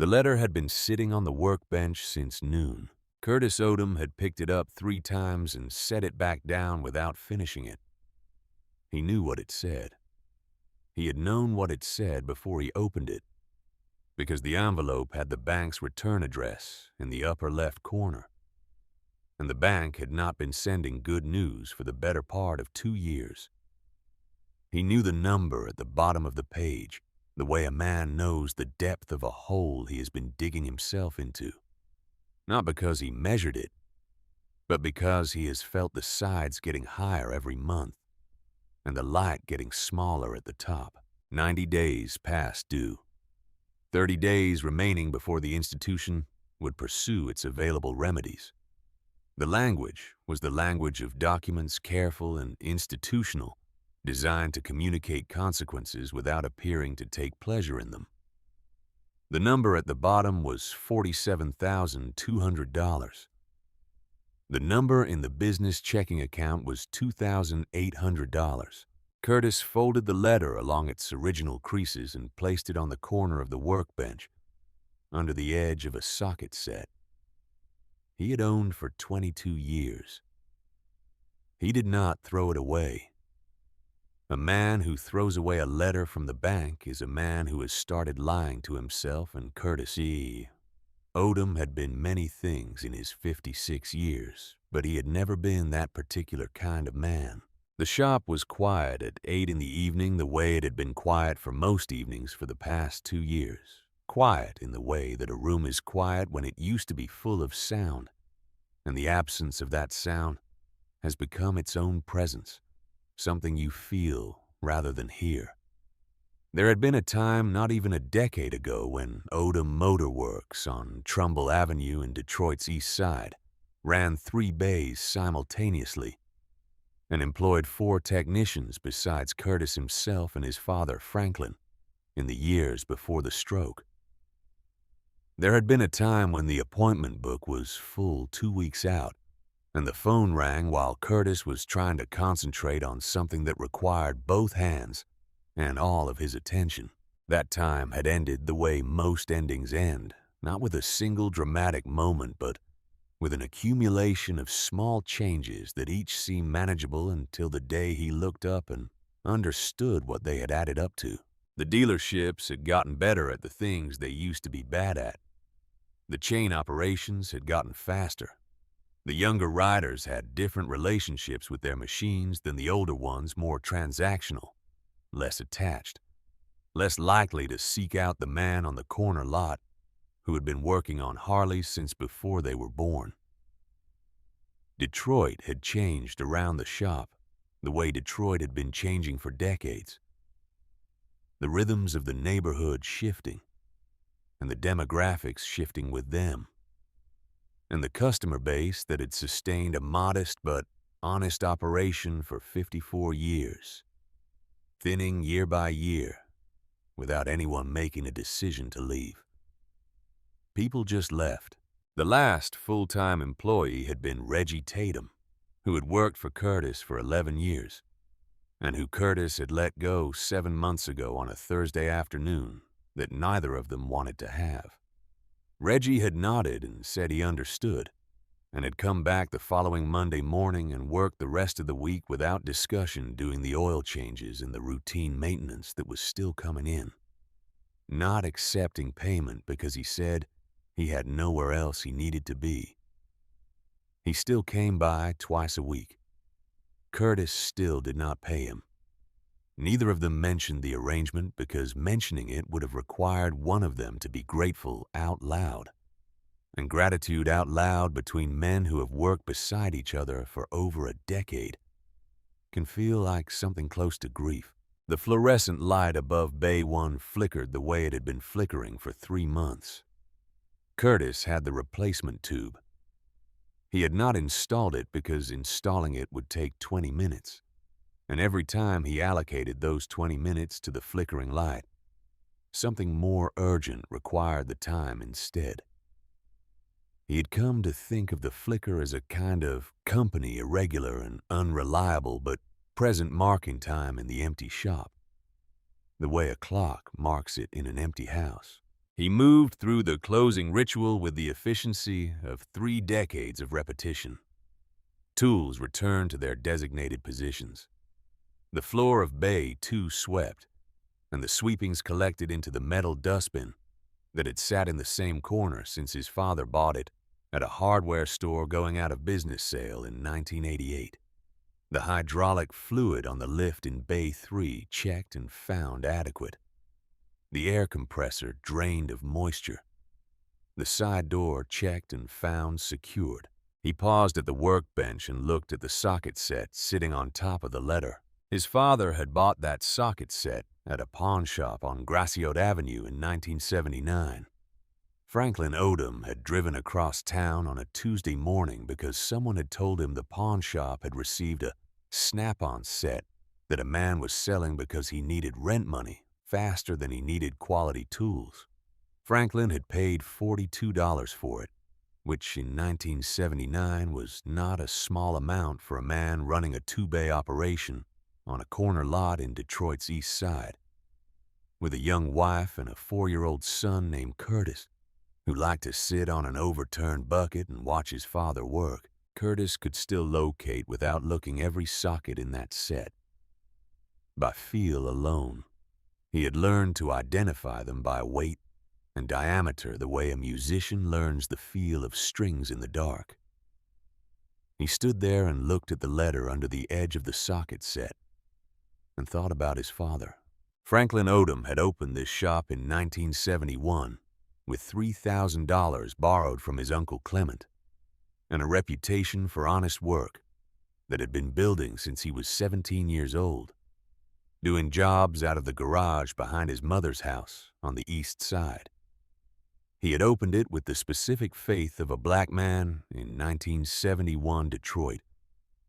The letter had been sitting on the workbench since noon. Curtis Odom had picked it up 3 times and set it back down without finishing it. He knew what it said. He had known what it said before he opened it, because the envelope had the bank's return address in the upper left corner. And the bank had not been sending good news for the better part of 2 years. He knew the number at the bottom of the page, the way a man knows the depth of a hole he has been digging himself into. Not because he measured it, but because he has felt the sides getting higher every month and the light getting smaller at the top. 90 days past due. 30 days remaining before the institution would pursue its available remedies. The language was the language of documents careful and institutional, designed to communicate consequences without appearing to take pleasure in them. The number at the bottom was $47,200. The number in the business checking account was $2,800. Curtis folded the letter along its original creases and placed it on the corner of the workbench, under the edge of a socket set he had owned for 22 years. He did not throw it away. A man who throws away a letter from the bank is a man who has started lying to himself and Curtis E. Odom had been many things in his 56 years, but he had never been that particular kind of man. The shop was quiet at 8 in the evening the way it had been quiet for most evenings for the past 2 years. Quiet in the way that a room is quiet when it used to be full of sound, and the absence of that sound has become its own presence, something you feel rather than hear. There had been a time not even a decade ago when Odom Motor Works on Trumbull Avenue in Detroit's East Side ran 3 bays simultaneously and employed 4 technicians besides Curtis himself and his father, Franklin, in the years before the stroke. There had been a time when the appointment book was full 2 weeks out, and the phone rang while Curtis was trying to concentrate on something that required both hands and all of his attention. That time had ended the way most endings end, not with a single dramatic moment, but with an accumulation of small changes that each seemed manageable until the day he looked up and understood what they had added up to. The dealerships had gotten better at the things they used to be bad at. The chain operations had gotten faster. The younger riders had different relationships with their machines than the older ones, more transactional, less attached, less likely to seek out the man on the corner lot who had been working on Harleys since before they were born. Detroit had changed around the shop, the way Detroit had been changing for decades. The rhythms of the neighborhood shifting, and the demographics shifting with them. And the customer base that had sustained a modest but honest operation for 54 years, thinning year by year without anyone making a decision to leave. People just left. The last full-time employee had been Reggie Tatum, who had worked for Curtis for 11 years, and who Curtis had let go 7 months ago on a Thursday afternoon that neither of them wanted to have. Reggie had nodded and said he understood, and had come back the following Monday morning and worked the rest of the week without discussion doing the oil changes and the routine maintenance that was still coming in, not accepting payment because he said he had nowhere else he needed to be. He still came by twice a week. Curtis still did not pay him. Neither of them mentioned the arrangement because mentioning it would have required one of them to be grateful out loud. And gratitude out loud between men who have worked beside each other for over a decade can feel like something close to grief. The fluorescent light above Bay 1 flickered the way it had been flickering for 3 months. Curtis had the replacement tube. He had not installed it because installing it would take 20 minutes. And every time he allocated those 20 minutes to the flickering light, something more urgent required the time instead. He had come to think of the flicker as a kind of company, irregular and unreliable, but present marking time in the empty shop, the way a clock marks it in an empty house. He moved through the closing ritual with the efficiency of 3 decades of repetition. Tools returned to their designated positions. The floor of Bay 2 swept, and the sweepings collected into the metal dustbin that had sat in the same corner since his father bought it at a hardware store going out of business sale in 1988. The hydraulic fluid on the lift in Bay 3 checked and found adequate. The air compressor drained of moisture. The side door checked and found secured. He paused at the workbench and looked at the socket set sitting on top of the letter. His father had bought that socket set at a pawn shop on Graciot Avenue in 1979. Franklin Odom had driven across town on a Tuesday morning because someone had told him the pawn shop had received a snap-on set that a man was selling because he needed rent money faster than he needed quality tools. Franklin had paid $42 for it, which in 1979 was not a small amount for a man running a two-bay operation on a corner lot in Detroit's East Side, with a young wife and a 4-year-old son named Curtis, who liked to sit on an overturned bucket and watch his father work. Curtis could still locate without looking every socket in that set. By feel alone, he had learned to identify them by weight and diameter the way a musician learns the feel of strings in the dark. He stood there and looked at the letter under the edge of the socket set and thought about his father. Franklin Odom had opened this shop in 1971 with $3,000 borrowed from his Uncle Clement and a reputation for honest work that had been building since he was 17 years old, doing jobs out of the garage behind his mother's house on the East Side. He had opened it with the specific faith of a black man in 1971 Detroit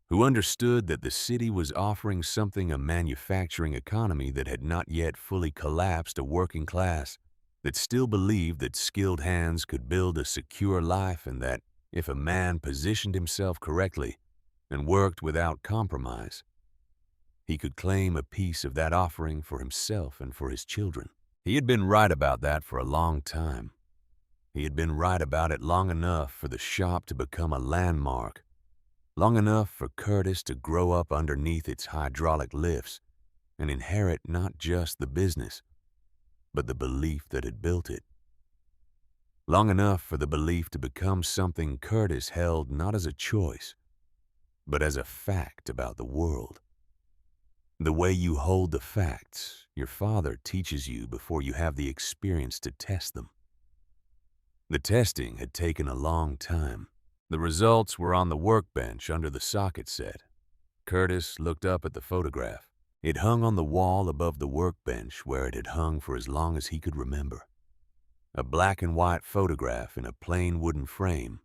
who understood that the city was offering something a manufacturing economy that had not yet fully collapsed a working class that still believed that skilled hands could build a secure life and that if a man positioned himself correctly and worked without compromise, he could claim a piece of that offering for himself and for his children. He had been right about that for a long time. He had been right about it long enough for the shop to become a landmark, long enough for Curtis to grow up underneath its hydraulic lifts and inherit not just the business, but the belief that had built it. Long enough for the belief to become something Curtis held not as a choice, but as a fact about the world. The way you hold the facts, your father teaches you before you have the experience to test them. The testing had taken a long time. The results were on the workbench under the socket set. Curtis looked up at the photograph. It hung on the wall above the workbench where it had hung for as long as he could remember. A black and white photograph in a plain wooden frame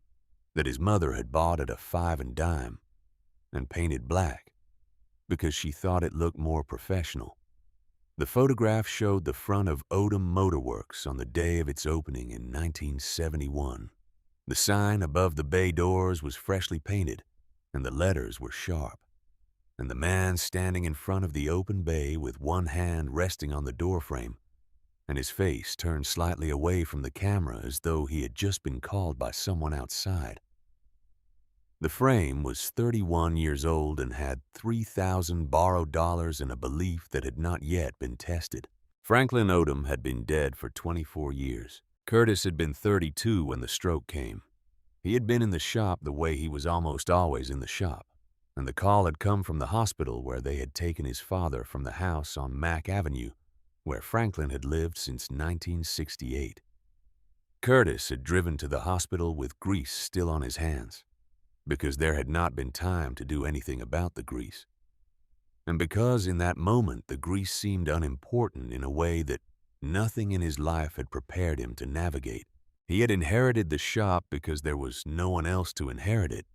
that his mother had bought at a 5 and dime and painted black because she thought it looked more professional. The photograph showed the front of Odom Motor Works on the day of its opening in 1971. The sign above the bay doors was freshly painted, and the letters were sharp. And the man standing in front of the open bay with one hand resting on the doorframe and his face turned slightly away from the camera as though he had just been called by someone outside. The frame was 31 years old and had 3,000 borrowed dollars and a belief that had not yet been tested. Franklin Odom had been dead for 24 years. Curtis had been 32 when the stroke came. He had been in the shop the way he was almost always in the shop, and the call had come from the hospital where they had taken his father from the house on Mack Avenue, where Franklin had lived since 1968. Curtis had driven to the hospital with grease still on his hands, because there had not been time to do anything about the grease, and because in that moment the grease seemed unimportant in a way that nothing in his life had prepared him to navigate. He had inherited the shop because there was no one else to inherit it,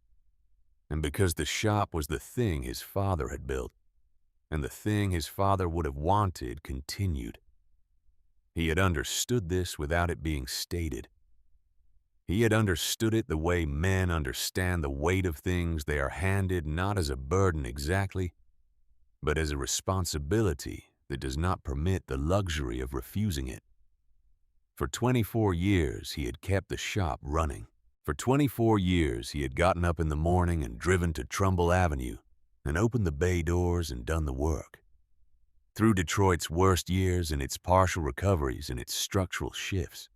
and because the shop was the thing his father had built, and the thing his father would have wanted continued. He had understood this without it being stated. He had understood it the way men understand the weight of things they are handed not as a burden exactly, but as a responsibility that does not permit the luxury of refusing it. For 24 years, he had kept the shop running. For 24 years, he had gotten up in the morning and driven to Trumbull Avenue and opened the bay doors and done the work. Through Detroit's worst years and its partial recoveries and its structural shifts.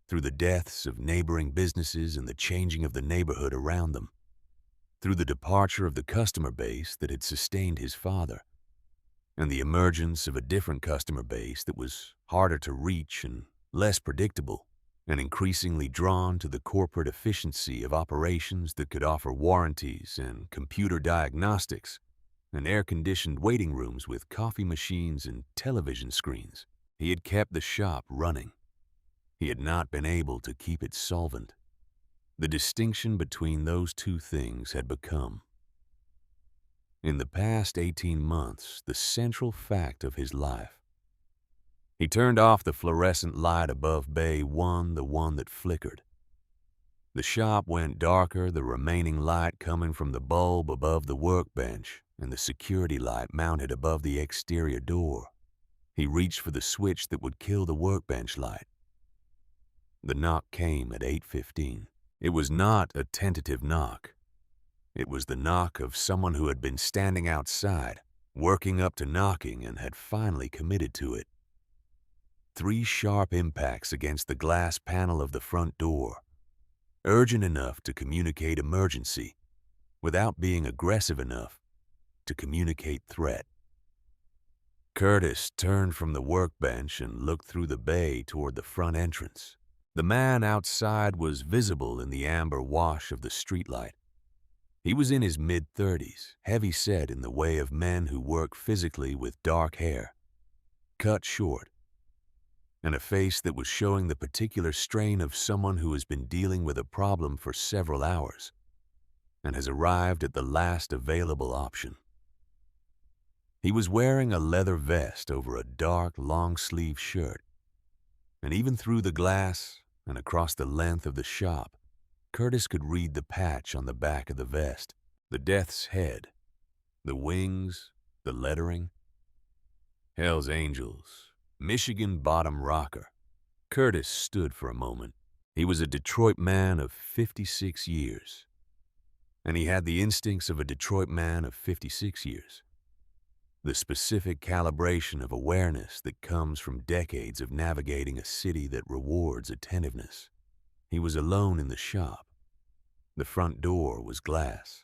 Through the deaths of neighboring businesses and the changing of the neighborhood around them. Through the departure of the customer base that had sustained his father. And the emergence of a different customer base that was harder to reach and less predictable, and increasingly drawn to the corporate efficiency of operations that could offer warranties and computer diagnostics and air-conditioned waiting rooms with coffee machines and television screens. He had kept the shop running. He had not been able to keep it solvent. The distinction between those two things had become, in the past 18 months, the central fact of his life. He turned off the fluorescent light above Bay 1, the one that flickered. The shop went darker, the remaining light coming from the bulb above the workbench and the security light mounted above the exterior door. He reached for the switch that would kill the workbench light. The knock came at 8:15. It was not a tentative knock. It was the knock of someone who had been standing outside, working up to knocking and had finally committed to it. 3 sharp impacts against the glass panel of the front door, urgent enough to communicate emergency, without being aggressive enough to communicate threat. Curtis turned from the workbench and looked through the bay toward the front entrance. The man outside was visible in the amber wash of the streetlight. He was in his mid-30s, heavy-set in the way of men who work physically with dark hair, cut short, and a face that was showing the particular strain of someone who has been dealing with a problem for several hours and has arrived at the last available option. He was wearing a leather vest over a dark, long-sleeve shirt, and even through the glass and across the length of the shop, Curtis could read the patch on the back of the vest, the death's head, the wings, the lettering. Hell's Angels, Michigan Bottom Rocker. Curtis stood for a moment. He was a Detroit man of 56 years, and he had the instincts of a Detroit man of 56 years. The specific calibration of awareness that comes from decades of navigating a city that rewards attentiveness. He was alone in the shop. The front door was glass.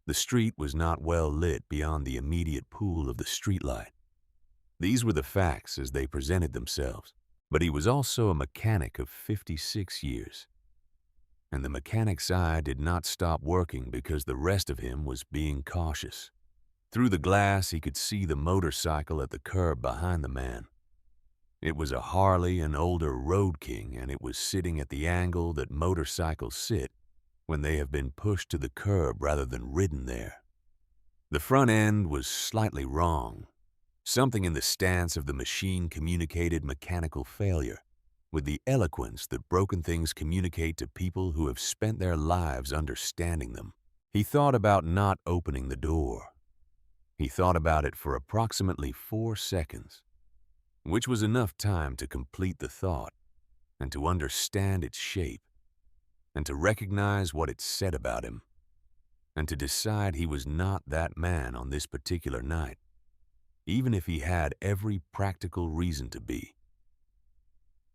The street was not well lit beyond the immediate pool of the streetlight. These were the facts as they presented themselves. But he was also a mechanic of 56 years. And the mechanic's eye did not stop working because the rest of him was being cautious. Through the glass, he could see the motorcycle at the curb behind the man. It was a Harley, an older Road King, and it was sitting at the angle that motorcycles sit when they have been pushed to the curb rather than ridden there. The front end was slightly wrong. Something in the stance of the machine communicated mechanical failure, with the eloquence that broken things communicate to people who have spent their lives understanding them. He thought about not opening the door. He thought about it for approximately 4 seconds, which was enough time to complete the thought and to understand its shape and to recognize what it said about him and to decide he was not that man on this particular night, even if he had every practical reason to be.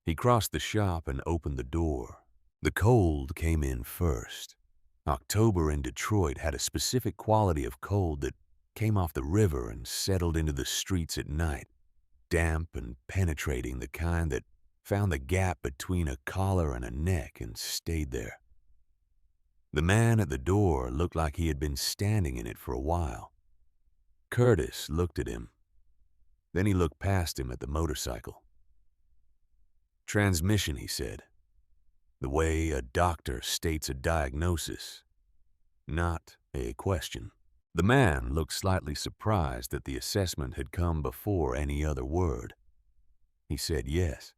He crossed the shop and opened the door. The cold came in first. October in Detroit had a specific quality of cold that came off the river and settled into the streets at night, damp and penetrating, the kind that found the gap between a collar and a neck and stayed there. The man at the door looked like he had been standing in it for a while. Curtis looked at him. Then he looked past him at the motorcycle. Transmission, he said. The way a doctor states a diagnosis, not a question. The man looked slightly surprised that the assessment had come before any other word. He said yes.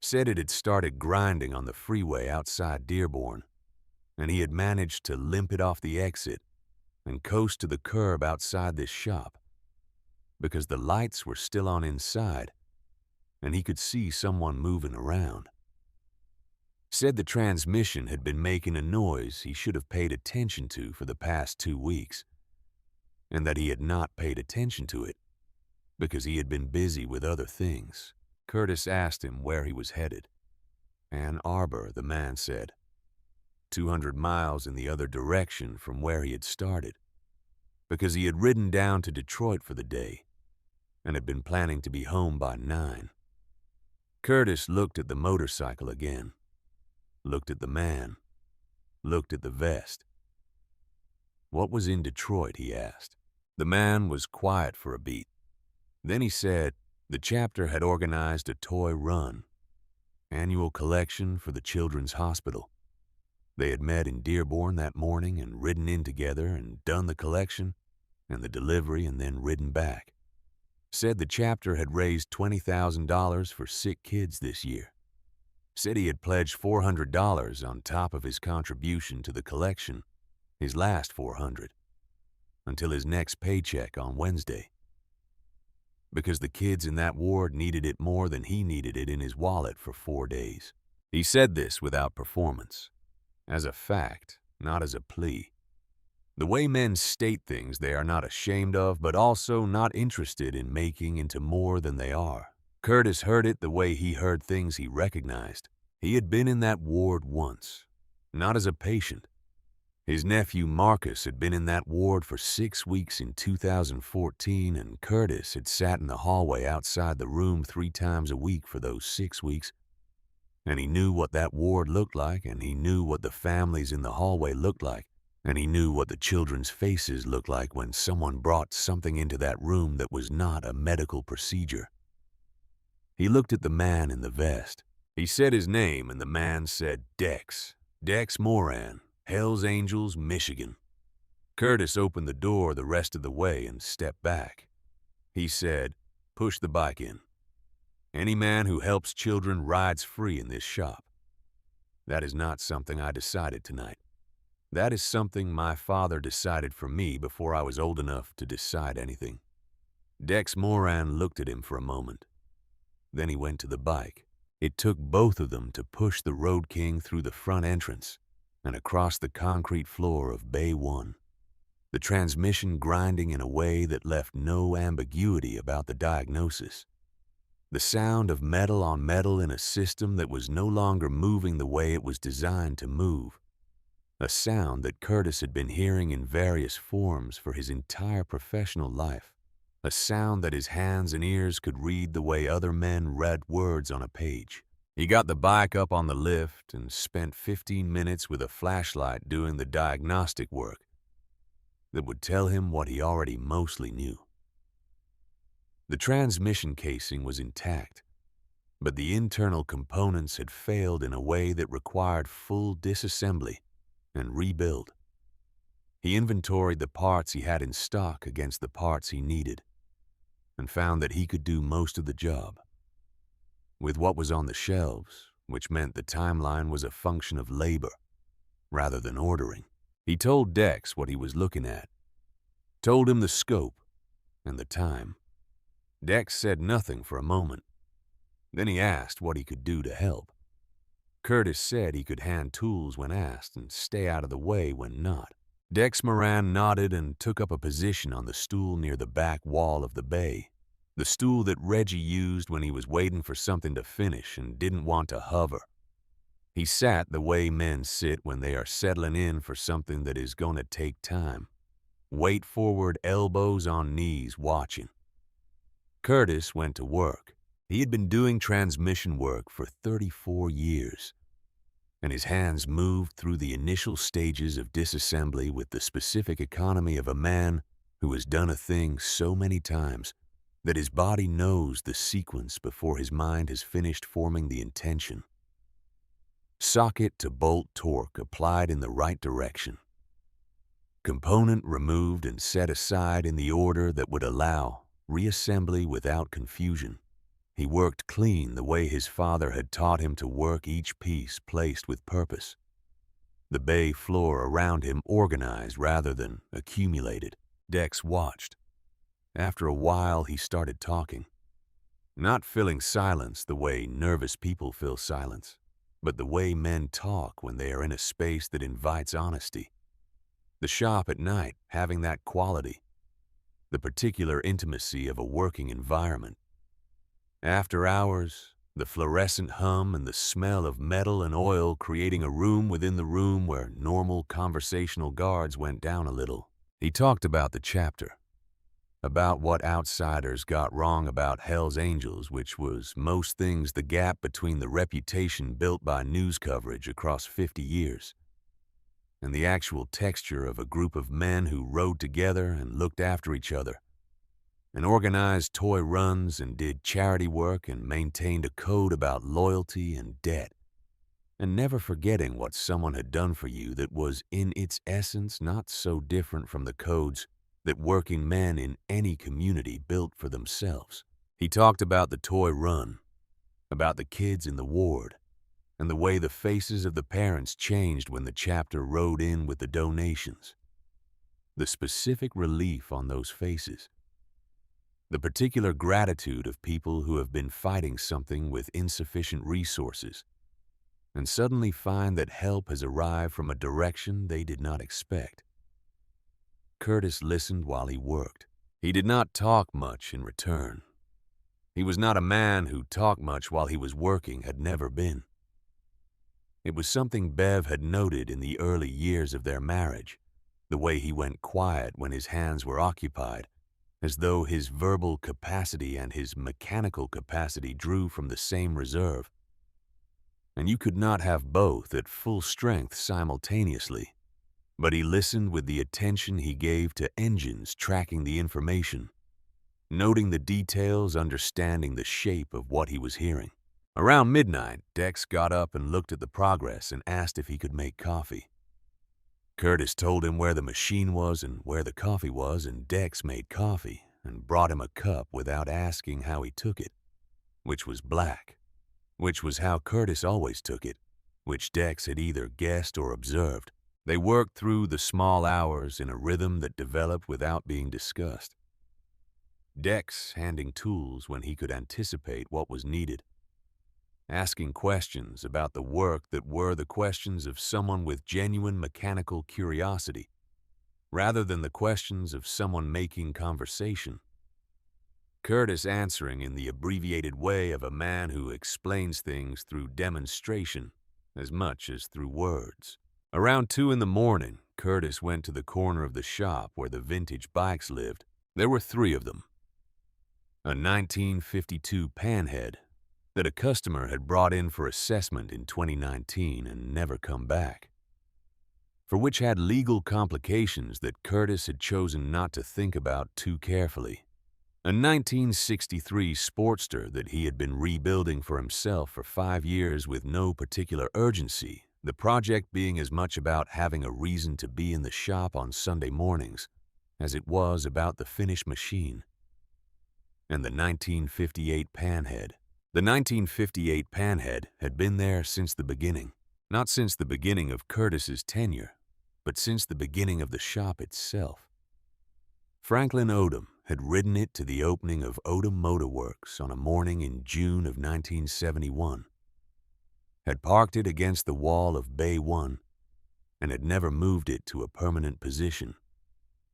Said it had started grinding on the freeway outside Dearborn, and he had managed to limp it off the exit and coast to the curb outside this shop because the lights were still on inside and he could see someone moving around. Said the transmission had been making a noise he should have paid attention to for the past 2 weeks, and that he had not paid attention to it because he had been busy with other things. Curtis asked him where he was headed. Ann Arbor, the man said, 200 miles in the other direction from where he had started, because he had ridden down to Detroit for the day and had been planning to be home by 9. Curtis looked at the motorcycle again, looked at the man, looked at the vest. What was in Detroit, he asked. The man was quiet for a beat. Then he said the chapter had organized a toy run, annual collection for the Children's Hospital. They had met in Dearborn that morning and ridden in together and done the collection and the delivery and then ridden back. Said the chapter had raised $20,000 for sick kids this year. Said he had pledged $400 on top of his contribution to the collection, his last $400, until his next paycheck on Wednesday. Because the kids in that ward needed it more than he needed it in his wallet for 4 days. He said this without performance, as a fact, not as a plea. The way men state things they are not ashamed of, but also not interested in making into more than they are. Curtis heard it the way he heard things he recognized. He had been in that ward once, not as a patient. His nephew Marcus had been in that ward for 6 weeks in 2014, and Curtis had sat in the hallway outside the room 3 times a week for those 6 weeks. And he knew what that ward looked like, and he knew what the families in the hallway looked like, and he knew what the children's faces looked like when someone brought something into that room that was not a medical procedure. He looked at the man in the vest. He said his name, and the man said Dex Moran, Hells Angels, Michigan. Curtis opened the door the rest of the way and stepped back. He said, "Push the bike in. Any man who helps children rides free in this shop. That is not something I decided tonight. That is something my father decided for me before I was old enough to decide anything." Dex Moran looked at him for a moment. Then he went to the bike. It took both of them to push the Road King through the front entrance and across the concrete floor of Bay 1, the transmission grinding in a way that left no ambiguity about the diagnosis. The sound of metal on metal in a system that was no longer moving the way it was designed to move. A sound that Curtis had been hearing in various forms for his entire professional life. A sound that his hands and ears could read the way other men read words on a page. He got the bike up on the lift and spent 15 minutes with a flashlight doing the diagnostic work that would tell him what he already mostly knew. The transmission casing was intact, but the internal components had failed in a way that required full disassembly and rebuild. He inventoried the parts he had in stock against the parts he needed, and found that he could do most of the job. With what was on the shelves, which meant the timeline was a function of labor rather than ordering. He told Dex what he was looking at, told him the scope and the time. Dex said nothing for a moment. Then he asked what he could do to help. Curtis said he could hand tools when asked and stay out of the way when not. Dex Moran nodded and took up a position on the stool near the back wall of the bay, the stool that Reggie used when he was waiting for something to finish and didn't want to hover. He sat the way men sit when they are settling in for something that is going to take time. Weight forward, elbows on knees, watching. Curtis went to work. He had been doing transmission work for 34 years, and his hands moved through the initial stages of disassembly with the specific economy of a man who has done a thing so many times that his body knows the sequence before his mind has finished forming the intention. Socket to bolt torque applied in the right direction. Component removed and set aside in the order that would allow reassembly without confusion. He worked clean the way his father had taught him to work, each piece placed with purpose. The bay floor around him organized rather than accumulated. Dex watched. After a while, he started talking. Not filling silence the way nervous people fill silence, but the way men talk when they are in a space that invites honesty. The shop at night having that quality, the particular intimacy of a working environment. After hours, the fluorescent hum and the smell of metal and oil creating a room within the room where normal conversational guards went down a little. He talked about the chapter, about what outsiders got wrong about Hell's Angels, which was most things the gap between the reputation built by news coverage across 50 years and the actual texture of a group of men who rode together and looked after each other and organized toy runs and did charity work and maintained a code about loyalty and debt, and never forgetting what someone had done for you that was in its essence not so different from the codes that working men in any community built for themselves. He talked about the toy run, about the kids in the ward, and the way the faces of the parents changed when the chapter rode in with the donations. The specific relief on those faces. The particular gratitude of people who have been fighting something with insufficient resources and suddenly find that help has arrived from a direction they did not expect. Curtis listened while he worked. He did not talk much in return. He was not a man who talked much while he was working, had never been. It was something Bev had noted in the early years of their marriage, the way he went quiet when his hands were occupied, as though his verbal capacity and his mechanical capacity drew from the same reserve. And you could not have both at full strength simultaneously. But he listened with the attention he gave to engines tracking the information, noting the details, understanding the shape of what he was hearing. Around midnight, Dex got up and looked at the progress and asked if he could make coffee. Curtis told him where the machine was and where the coffee was, and Dex made coffee and brought him a cup without asking how he took it, which was black, which was how Curtis always took it, which Dex had either guessed or observed. They worked through the small hours in a rhythm that developed without being discussed. Dex handing tools when he could anticipate what was needed, asking questions about the work that were the questions of someone with genuine mechanical curiosity, rather than the questions of someone making conversation. Curtis answering in the abbreviated way of a man who explains things through demonstration as much as through words. Around 2 a.m, Curtis went to the corner of the shop where the vintage bikes lived. There were 3 of them. A 1952 Panhead that a customer had brought in for assessment in 2019 and never come back, for which had legal complications that Curtis had chosen not to think about too carefully. A 1963 Sportster that he had been rebuilding for himself for 5 years with no particular urgency, the project being as much about having a reason to be in the shop on Sunday mornings as it was about the finished machine. And the 1958 Panhead. The 1958 Panhead had been there since the beginning. Not since the beginning of Curtis's tenure, but since the beginning of the shop itself. Franklin Odom had ridden it to the opening of Odom Motor Works on a morning in June of 1971, had parked it against the wall of Bay 1, and had never moved it to a permanent position,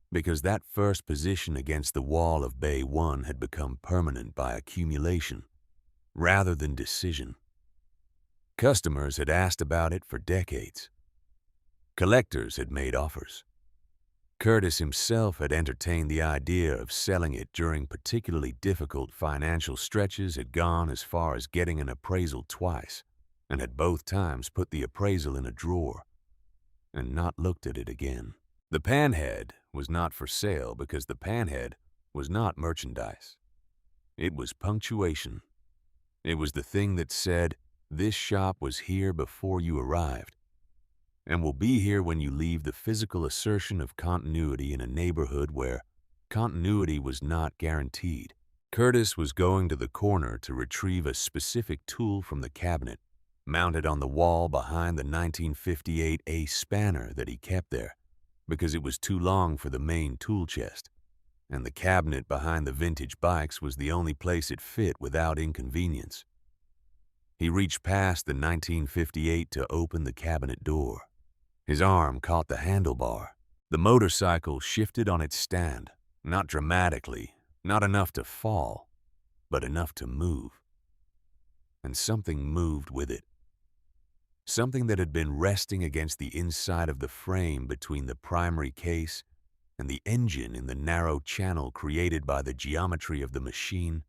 because that first position against the wall of Bay 1 had become permanent by accumulation, rather than decision. Customers had asked about it for decades. Collectors had made offers. Curtis himself had entertained the idea of selling it during particularly difficult financial stretches, had gone as far as getting an appraisal twice, and had both times put the appraisal in a drawer and not looked at it again. The Panhead was not for sale because the Panhead was not merchandise. It was punctuation. It was the thing that said, this shop was here before you arrived, and will be here when you leave, the physical assertion of continuity in a neighborhood where continuity was not guaranteed. Curtis was going to the corner to retrieve a specific tool from the cabinet, mounted on the wall behind the 1958 Ace spanner that he kept there, because it was too long for the main tool chest, and the cabinet behind the vintage bikes was the only place it fit without inconvenience. He reached past the 1958 to open the cabinet door. His arm caught the handlebar. The motorcycle shifted on its stand, not dramatically, not enough to fall, but enough to move. And something moved with it. Something that had been resting against the inside of the frame between the primary case and the engine in the narrow channel created by the geometry of the machine.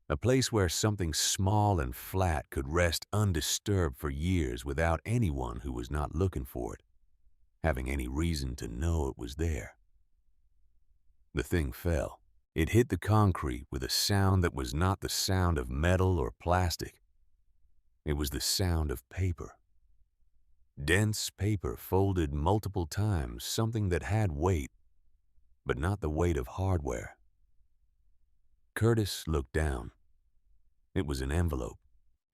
A place where something small and flat could rest undisturbed for years without anyone who was not looking for it having any reason to know it was there. The thing fell. It hit the concrete with a sound that was not the sound of metal or plastic. It was the sound of paper. Dense paper folded multiple times, something that had weight, but not the weight of hardware. Curtis looked down. It was an envelope.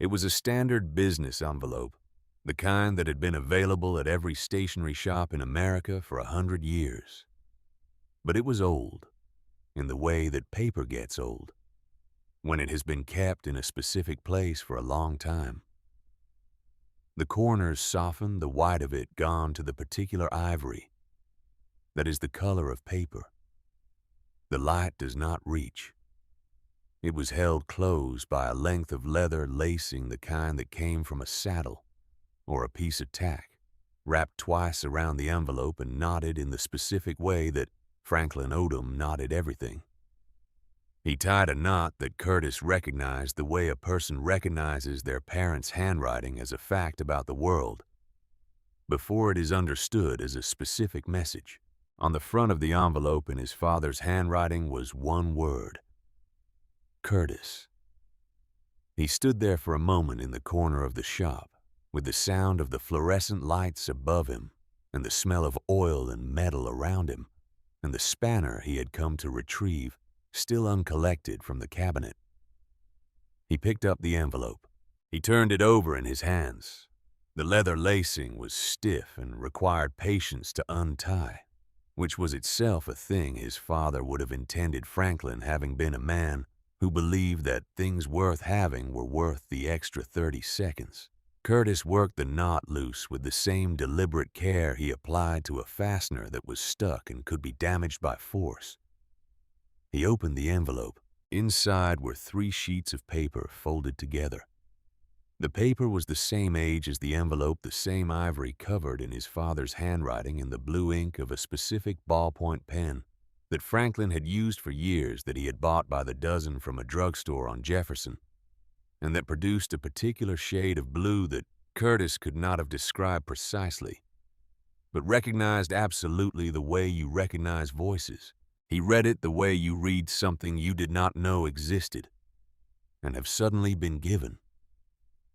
It was a standard business envelope, the kind that had been available at every stationery shop in America for 100 years. But it was old, in the way that paper gets old, when it has been kept in a specific place for a long time. The corners softened, the white of it gone to the particular ivory that is the color of paper. The light does not reach. It was held closed by a length of leather lacing, the kind that came from a saddle or a piece of tack, wrapped twice around the envelope and knotted in the specific way that Franklin Odom knotted everything. He tied a knot that Curtis recognized the way a person recognizes their parents' handwriting as a fact about the world, before it is understood as a specific message. On the front of the envelope in his father's handwriting was one word: Curtis. He stood there for a moment in the corner of the shop, with the sound of the fluorescent lights above him, and the smell of oil and metal around him, and the spanner he had come to retrieve, still uncollected, from the cabinet. He picked up the envelope. He turned it over in his hands. The leather lacing was stiff and required patience to untie, which was itself a thing his father would have intended, Franklin having been a man who believed that things worth having were worth the extra 30 seconds. Curtis worked the knot loose with the same deliberate care he applied to a fastener that was stuck and could be damaged by force. He opened the envelope. Inside were 3 sheets of paper folded together. The paper was the same age as the envelope, the same ivory covered in his father's handwriting in the blue ink of a specific ballpoint pen that Franklin had used for years, that he had bought by the dozen from a drugstore on Jefferson, and that produced a particular shade of blue that Curtis could not have described precisely, but recognized absolutely the way you recognize voices. He read it the way you read something you did not know existed and have suddenly been given,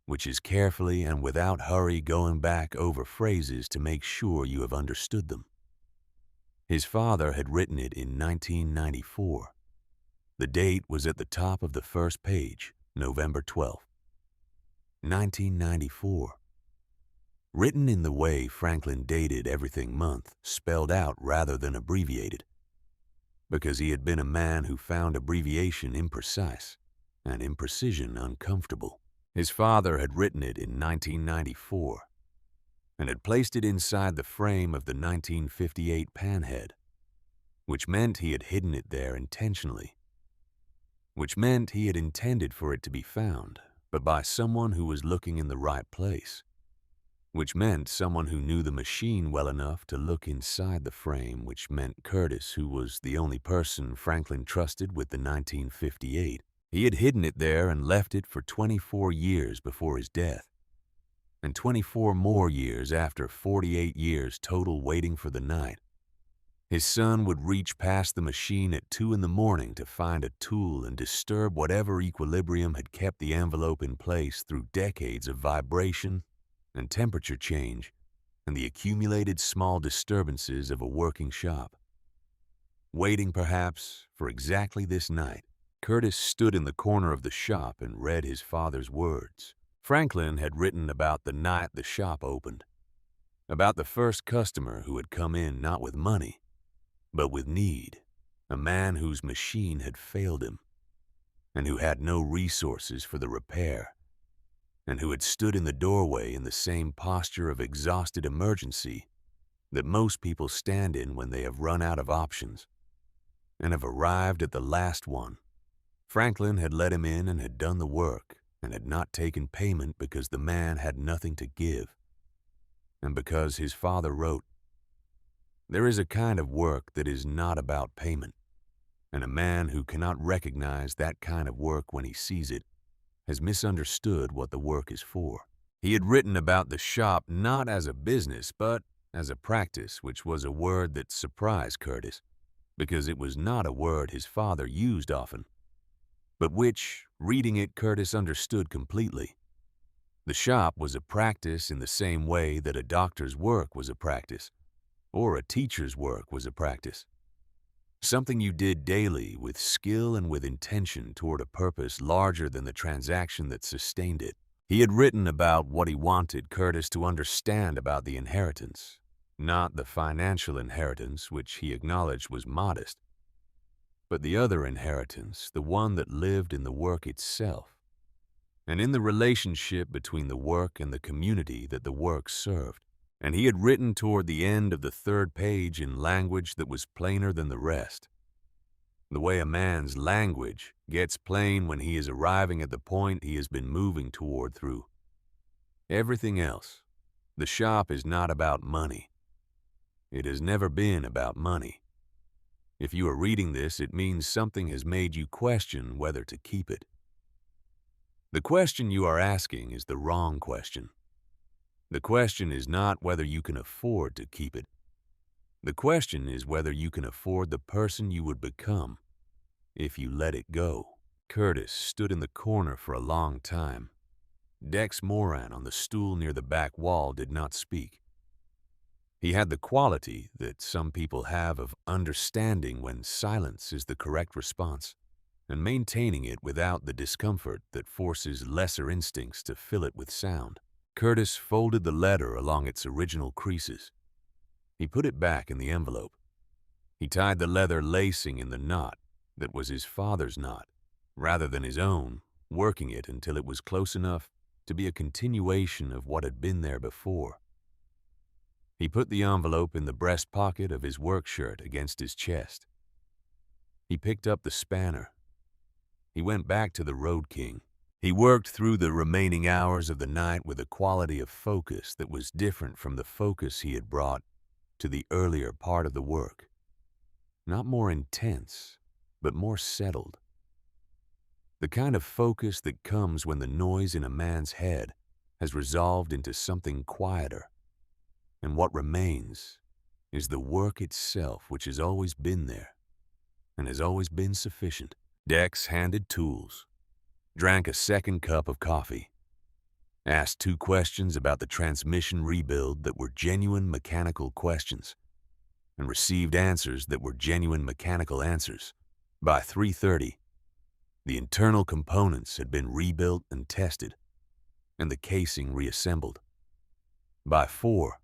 which is carefully and without hurry going back over phrases to make sure you have understood them. His father had written it in 1994. The date was at the top of the first page, November 12th, 1994. Written in the way Franklin dated everything month, spelled out rather than abbreviated, because he had been a man who found abbreviation imprecise and imprecision uncomfortable. His father had written it in 1994 and had placed it inside the frame of the 1958 panhead, which meant he had hidden it there intentionally, which meant he had intended for it to be found, but by someone who was looking in the right place, which meant someone who knew the machine well enough to look inside the frame, which meant Curtis, who was the only person Franklin trusted with the 1958. He had hidden it there and left it for 24 years before his death, and 24 more years after, 48 years total waiting for the night. His son would reach past the machine at 2 in the morning to find a tool and disturb whatever equilibrium had kept the envelope in place through decades of vibration and temperature change and the accumulated small disturbances of a working shop. Waiting, perhaps, for exactly this night, Curtis stood in the corner of the shop and read his father's words. Franklin had written about the night the shop opened, about the first customer who had come in not with money, but with need, a man whose machine had failed him, and who had no resources for the repair, and who had stood in the doorway in the same posture of exhausted emergency that most people stand in when they have run out of options and have arrived at the last one. Franklin had let him in and had done the work and had not taken payment because the man had nothing to give, and because his father wrote, "There is a kind of work that is not about payment, and a man who cannot recognize that kind of work when he sees it has misunderstood what the work is for." He had written about the shop not as a business, but as a practice, which was a word that surprised Curtis, because it was not a word his father used often, but which, reading it, Curtis understood completely. The shop was a practice in the same way that a doctor's work was a practice, or a teacher's work was a practice. Something you did daily with skill and with intention toward a purpose larger than the transaction that sustained it. He had written about what he wanted Curtis to understand about the inheritance, not the financial inheritance, which he acknowledged was modest, but the other inheritance, the one that lived in the work itself, and in the relationship between the work and the community that the work served. And he had written toward the end of the third page in language that was plainer than the rest, the way a man's language gets plain when he is arriving at the point he has been moving toward through everything else. The shop is not about money. It has never been about money. If you are reading this, it means something has made you question whether to keep it. The question you are asking is the wrong question. The question is not whether you can afford to keep it. The question is whether you can afford the person you would become if you let it go. Curtis stood in the corner for a long time. Dex Moran on the stool near the back wall did not speak. He had the quality that some people have of understanding when silence is the correct response, and maintaining it without the discomfort that forces lesser instincts to fill it with sound. Curtis folded the letter along its original creases. He put it back in the envelope. He tied the leather lacing in the knot that was his father's knot, rather than his own, working it until it was close enough to be a continuation of what had been there before. He put the envelope in the breast pocket of his work shirt against his chest. He picked up the spanner. He went back to the Road King. He worked through the remaining hours of the night with a quality of focus that was different from the focus he had brought to the earlier part of the work. Not more intense, but more settled. The kind of focus that comes when the noise in a man's head has resolved into something quieter, and what remains is the work itself, which has always been there and has always been sufficient. Dex handed tools, drank a second cup of coffee, asked 2 questions about the transmission rebuild that were genuine mechanical questions, and received answers that were genuine mechanical answers. By 3:30, the internal components had been rebuilt and tested, and the casing reassembled. By 4,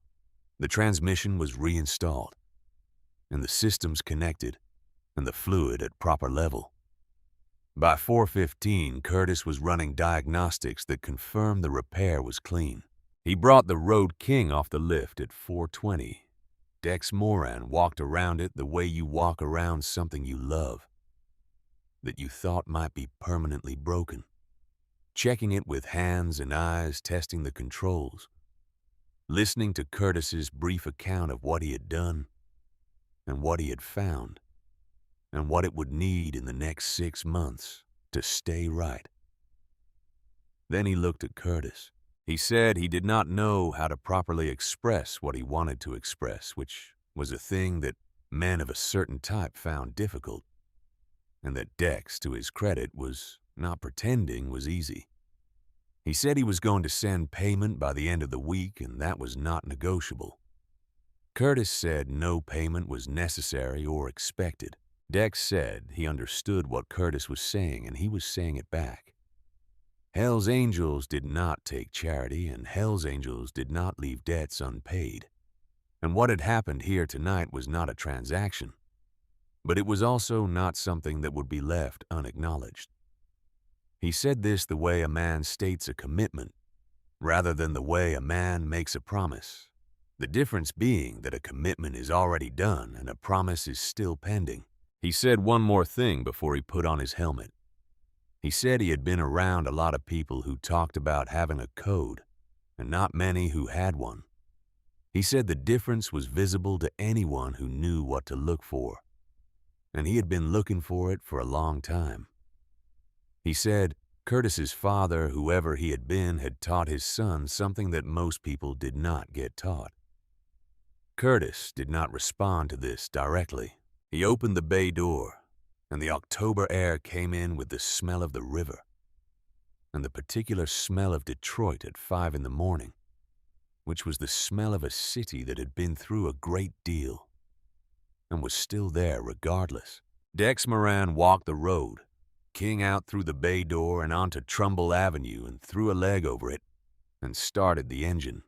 the transmission was reinstalled, and the systems connected, and the fluid at proper level. By 4:15, Curtis was running diagnostics that confirmed the repair was clean. He brought the Road King off the lift at 4:20. Dex Moran walked around it the way you walk around something you love, that you thought might be permanently broken, checking it with hands and eyes, testing the controls, listening to Curtis's brief account of what he had done and what he had found, and what it would need in the next 6 months to stay right. Then he looked at Curtis. He said he did not know how to properly express what he wanted to express, which was a thing that men of a certain type found difficult, and that Dex, to his credit, was not pretending was easy. He said he was going to send payment by the end of the week, and that was not negotiable. Curtis said no payment was necessary or expected. Dex said he understood what Curtis was saying, and he was saying it back. Hell's Angels did not take charity, and Hell's Angels did not leave debts unpaid. And what had happened here tonight was not a transaction. But it was also not something that would be left unacknowledged. He said this the way a man states a commitment, rather than the way a man makes a promise. The difference being that a commitment is already done and a promise is still pending. He said one more thing before he put on his helmet. He said he had been around a lot of people who talked about having a code, and not many who had one. He said the difference was visible to anyone who knew what to look for, and he had been looking for it for a long time. He said Curtis's father, whoever he had been, had taught his son something that most people did not get taught. Curtis did not respond to this directly. He opened the bay door, and the October air came in with the smell of the river, and the particular smell of Detroit at 5 in the morning, which was the smell of a city that had been through a great deal and was still there regardless. Dex Moran walked the road, King out through the bay door and onto Trumbull Avenue and threw a leg over it and started the engine.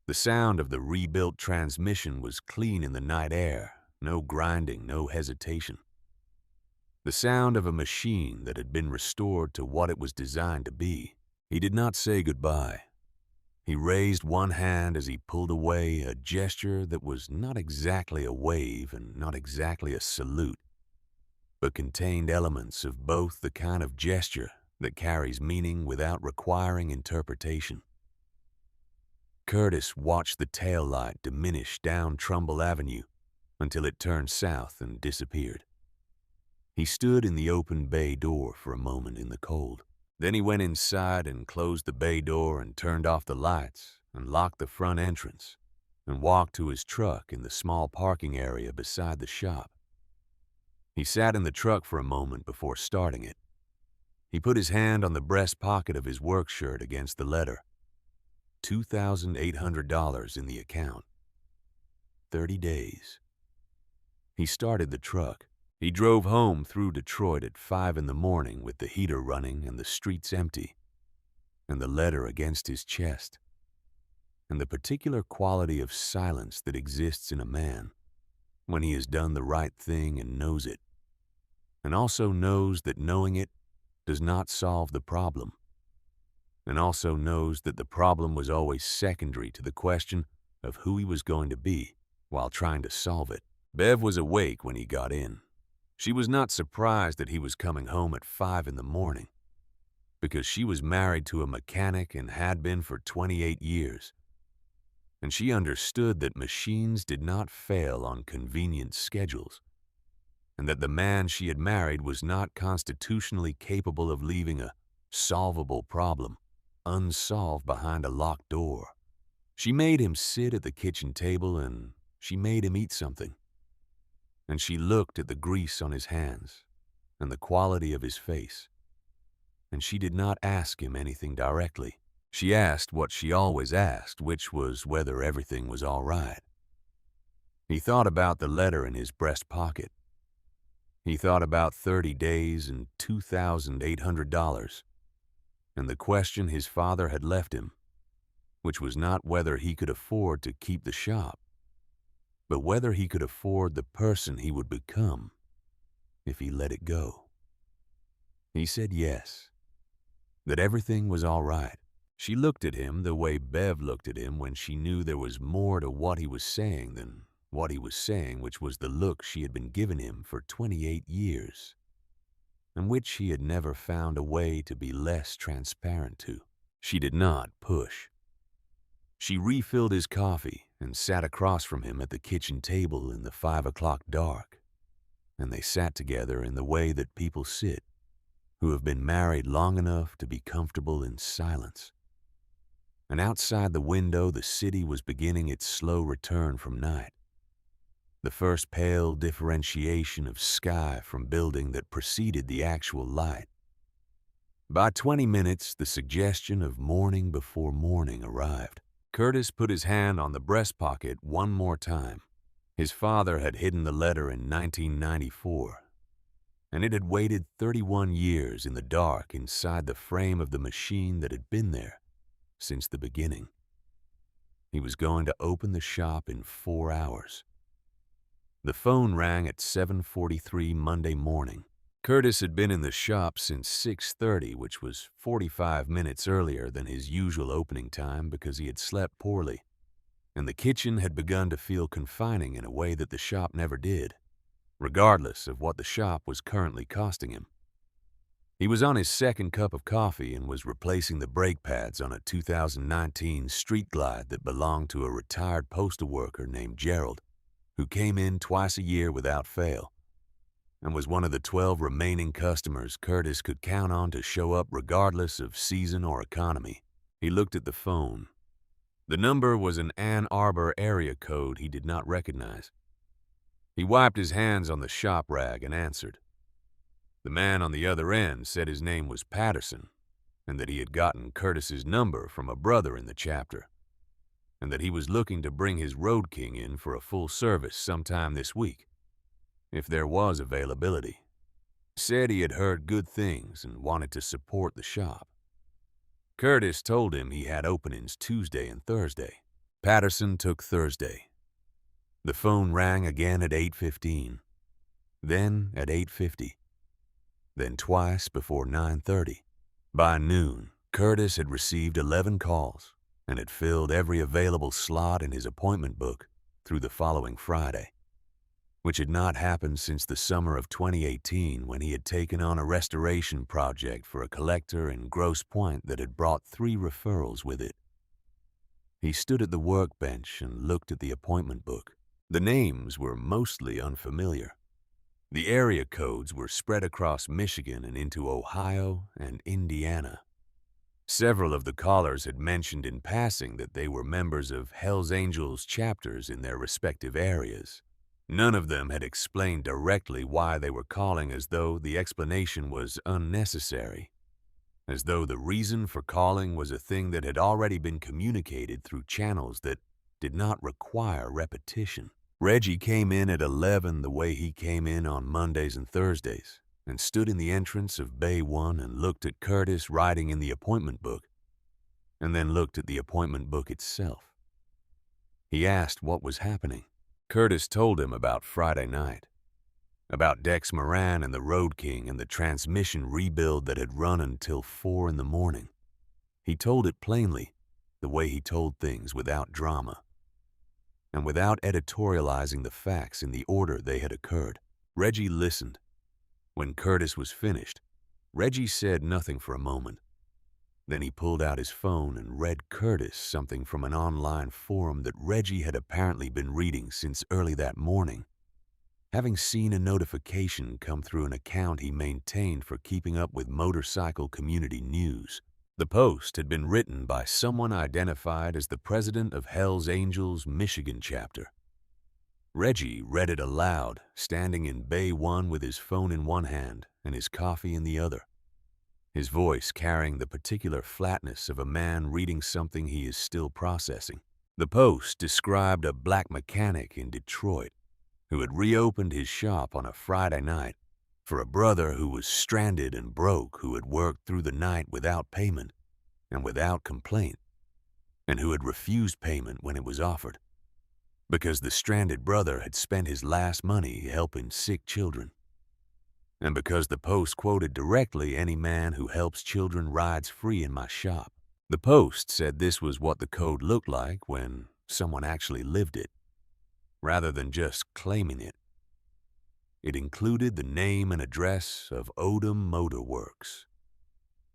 The sound of the rebuilt transmission was clean in the night air, no grinding, no hesitation. The sound of a machine that had been restored to what it was designed to be. He did not say goodbye. He raised one hand as he pulled away, a gesture that was not exactly a wave and not exactly a salute, but contained elements of both the kind of gesture that carries meaning without requiring interpretation. Curtis watched the tail light diminish down Trumbull Avenue until it turned south and disappeared. He stood in the open bay door for a moment in the cold. Then he went inside and closed the bay door and turned off the lights and locked the front entrance and walked to his truck in the small parking area beside the shop. He sat in the truck for a moment before starting it. He put his hand on the breast pocket of his work shirt against the letter. $2,800 in the account. 30 days. He started the truck. He drove home through Detroit at 5 in the morning with the heater running and the streets empty, and the letter against his chest, and the particular quality of silence that exists in a man when he has done the right thing and knows it, and also knows that knowing it does not solve the problem, and also knows that the problem was always secondary to the question of who he was going to be while trying to solve it. Bev was awake when he got in. She was not surprised that he was coming home at 5 in the morning, because she was married to a mechanic and had been for 28 years, and she understood that machines did not fail on convenient schedules, and that the man she had married was not constitutionally capable of leaving a solvable problem unsolved behind a locked door. She made him sit at the kitchen table and she made him eat something. And she looked at the grease on his hands and the quality of his face. And she did not ask him anything directly. She asked what she always asked, which was whether everything was all right. He thought about the letter in his breast pocket. He thought about 30 days and $2,800, and the question his father had left him, which was not whether he could afford to keep the shop, but whether he could afford the person he would become if he let it go. He said yes, that everything was all right. She looked at him the way Bev looked at him when she knew there was more to what he was saying than what he was saying, which was the look she had been giving him for 28 years, and which he had never found a way to be less transparent to. She did not push. She refilled his coffee and sat across from him at the kitchen table in the 5 o'clock dark, and they sat together in the way that people sit who have been married long enough to be comfortable in silence. And outside the window, the city was beginning its slow return from night, the first pale differentiation of sky from building that preceded the actual light. By 20 minutes, the suggestion of morning before morning arrived. Curtis put his hand on the breast pocket one more time. His father had hidden the letter in 1994, and it had waited 31 years in the dark inside the frame of the machine that had been there since the beginning. He was going to open the shop in 4 hours. The phone rang at 7:43 Monday morning. Curtis had been in the shop since 6:30, which was 45 minutes earlier than his usual opening time because he had slept poorly, and the kitchen had begun to feel confining in a way that the shop never did, regardless of what the shop was currently costing him. He was on his second cup of coffee and was replacing the brake pads on a 2019 Street Glide that belonged to a retired postal worker named Gerald, who came in twice a year without fail, and was one of the 12 remaining customers Curtis could count on to show up regardless of season or economy. He looked at the phone. The number was an Ann Arbor area code he did not recognize. He wiped his hands on the shop rag and answered. The man on the other end said his name was Patterson, and that he had gotten Curtis's number from a brother in the chapter, and that he was looking to bring his Road King in for a full service sometime this week, if there was availability. Said he had heard good things and wanted to support the shop. Curtis told him he had openings Tuesday and Thursday. Patterson took Thursday. The phone rang again at 8:15, then at 8:50. Then twice before 9:30. By noon, Curtis had received 11 calls and had filled every available slot in his appointment book through the following Friday, which had not happened since the summer of 2018 when he had taken on a restoration project for a collector in Grosse Pointe that had brought 3 referrals with it. He stood at the workbench and looked at the appointment book. The names were mostly unfamiliar. The area codes were spread across Michigan and into Ohio and Indiana. Several of the callers had mentioned in passing that they were members of Hells Angels chapters in their respective areas. None of them had explained directly why they were calling, as though the explanation was unnecessary, as though the reason for calling was a thing that had already been communicated through channels that did not require repetition. Reggie came in at 11 the way he came in on Mondays and Thursdays, and stood in the entrance of Bay 1 and looked at Curtis writing in the appointment book, and then looked at the appointment book itself. He asked what was happening. Curtis told him about Friday night, about Dex Moran and the Road King and the transmission rebuild that had run until 4 in the morning. He told it plainly, the way he told things, without drama, and without editorializing the facts in the order they had occurred. Reggie listened. When Curtis was finished, Reggie said nothing for a moment. Then he pulled out his phone and read Curtis something from an online forum that Reggie had apparently been reading since early that morning, having seen a notification come through an account he maintained for keeping up with motorcycle community news. The post had been written by someone identified as the president of Hells Angels Michigan chapter. Reggie read it aloud, standing in Bay 1 with his phone in one hand and his coffee in the other, his voice carrying the particular flatness of a man reading something he is still processing. The post described a black mechanic in Detroit who had reopened his shop on a Friday night for a brother who was stranded and broke, who had worked through the night without payment and without complaint, and who had refused payment when it was offered, because the stranded brother had spent his last money helping sick children, and because the post quoted directly any man who helps children rides free in my shop. The post said this was what the code looked like when someone actually lived it, rather than just claiming it. It included the name and address of Odom Motor Works.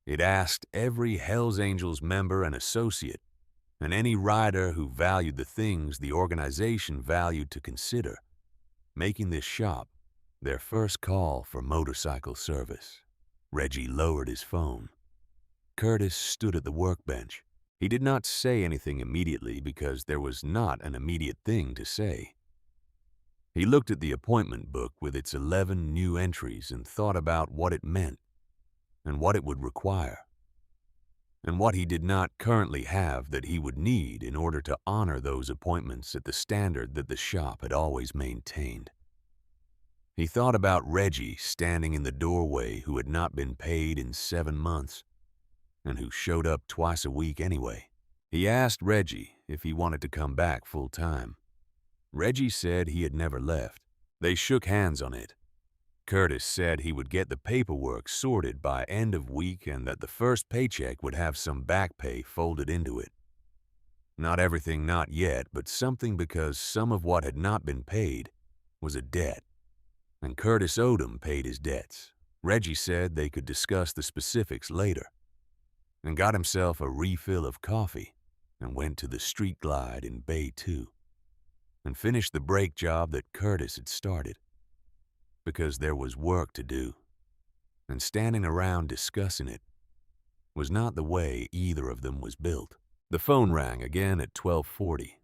It asked every Hells Angels member and associate, and any rider who valued the things the organization valued, to consider making this shop their first call for motorcycle service. Reggie lowered his phone. Curtis stood at the workbench. He did not say anything immediately because there was not an immediate thing to say. He looked at the appointment book with its 11 new entries and thought about what it meant and what it would require, and what he did not currently have that he would need in order to honor those appointments at the standard that the shop had always maintained. He thought about Reggie standing in the doorway, who had not been paid in 7 months and who showed up twice a week anyway. He asked Reggie if he wanted to come back full time. Reggie said he had never left. They shook hands on it. Curtis said he would get the paperwork sorted by end of week and that the first paycheck would have some back pay folded into it. Not everything not yet, but something because some of what had not been paid was a debt. And Curtis Odom paid his debts. Reggie said they could discuss the specifics later, and got himself a refill of coffee and went to the Street Glide in Bay 2 and finished the brake job that Curtis had started. Because there was work to do, and standing around discussing it was not the way either of them was built. The phone rang again at 12:40.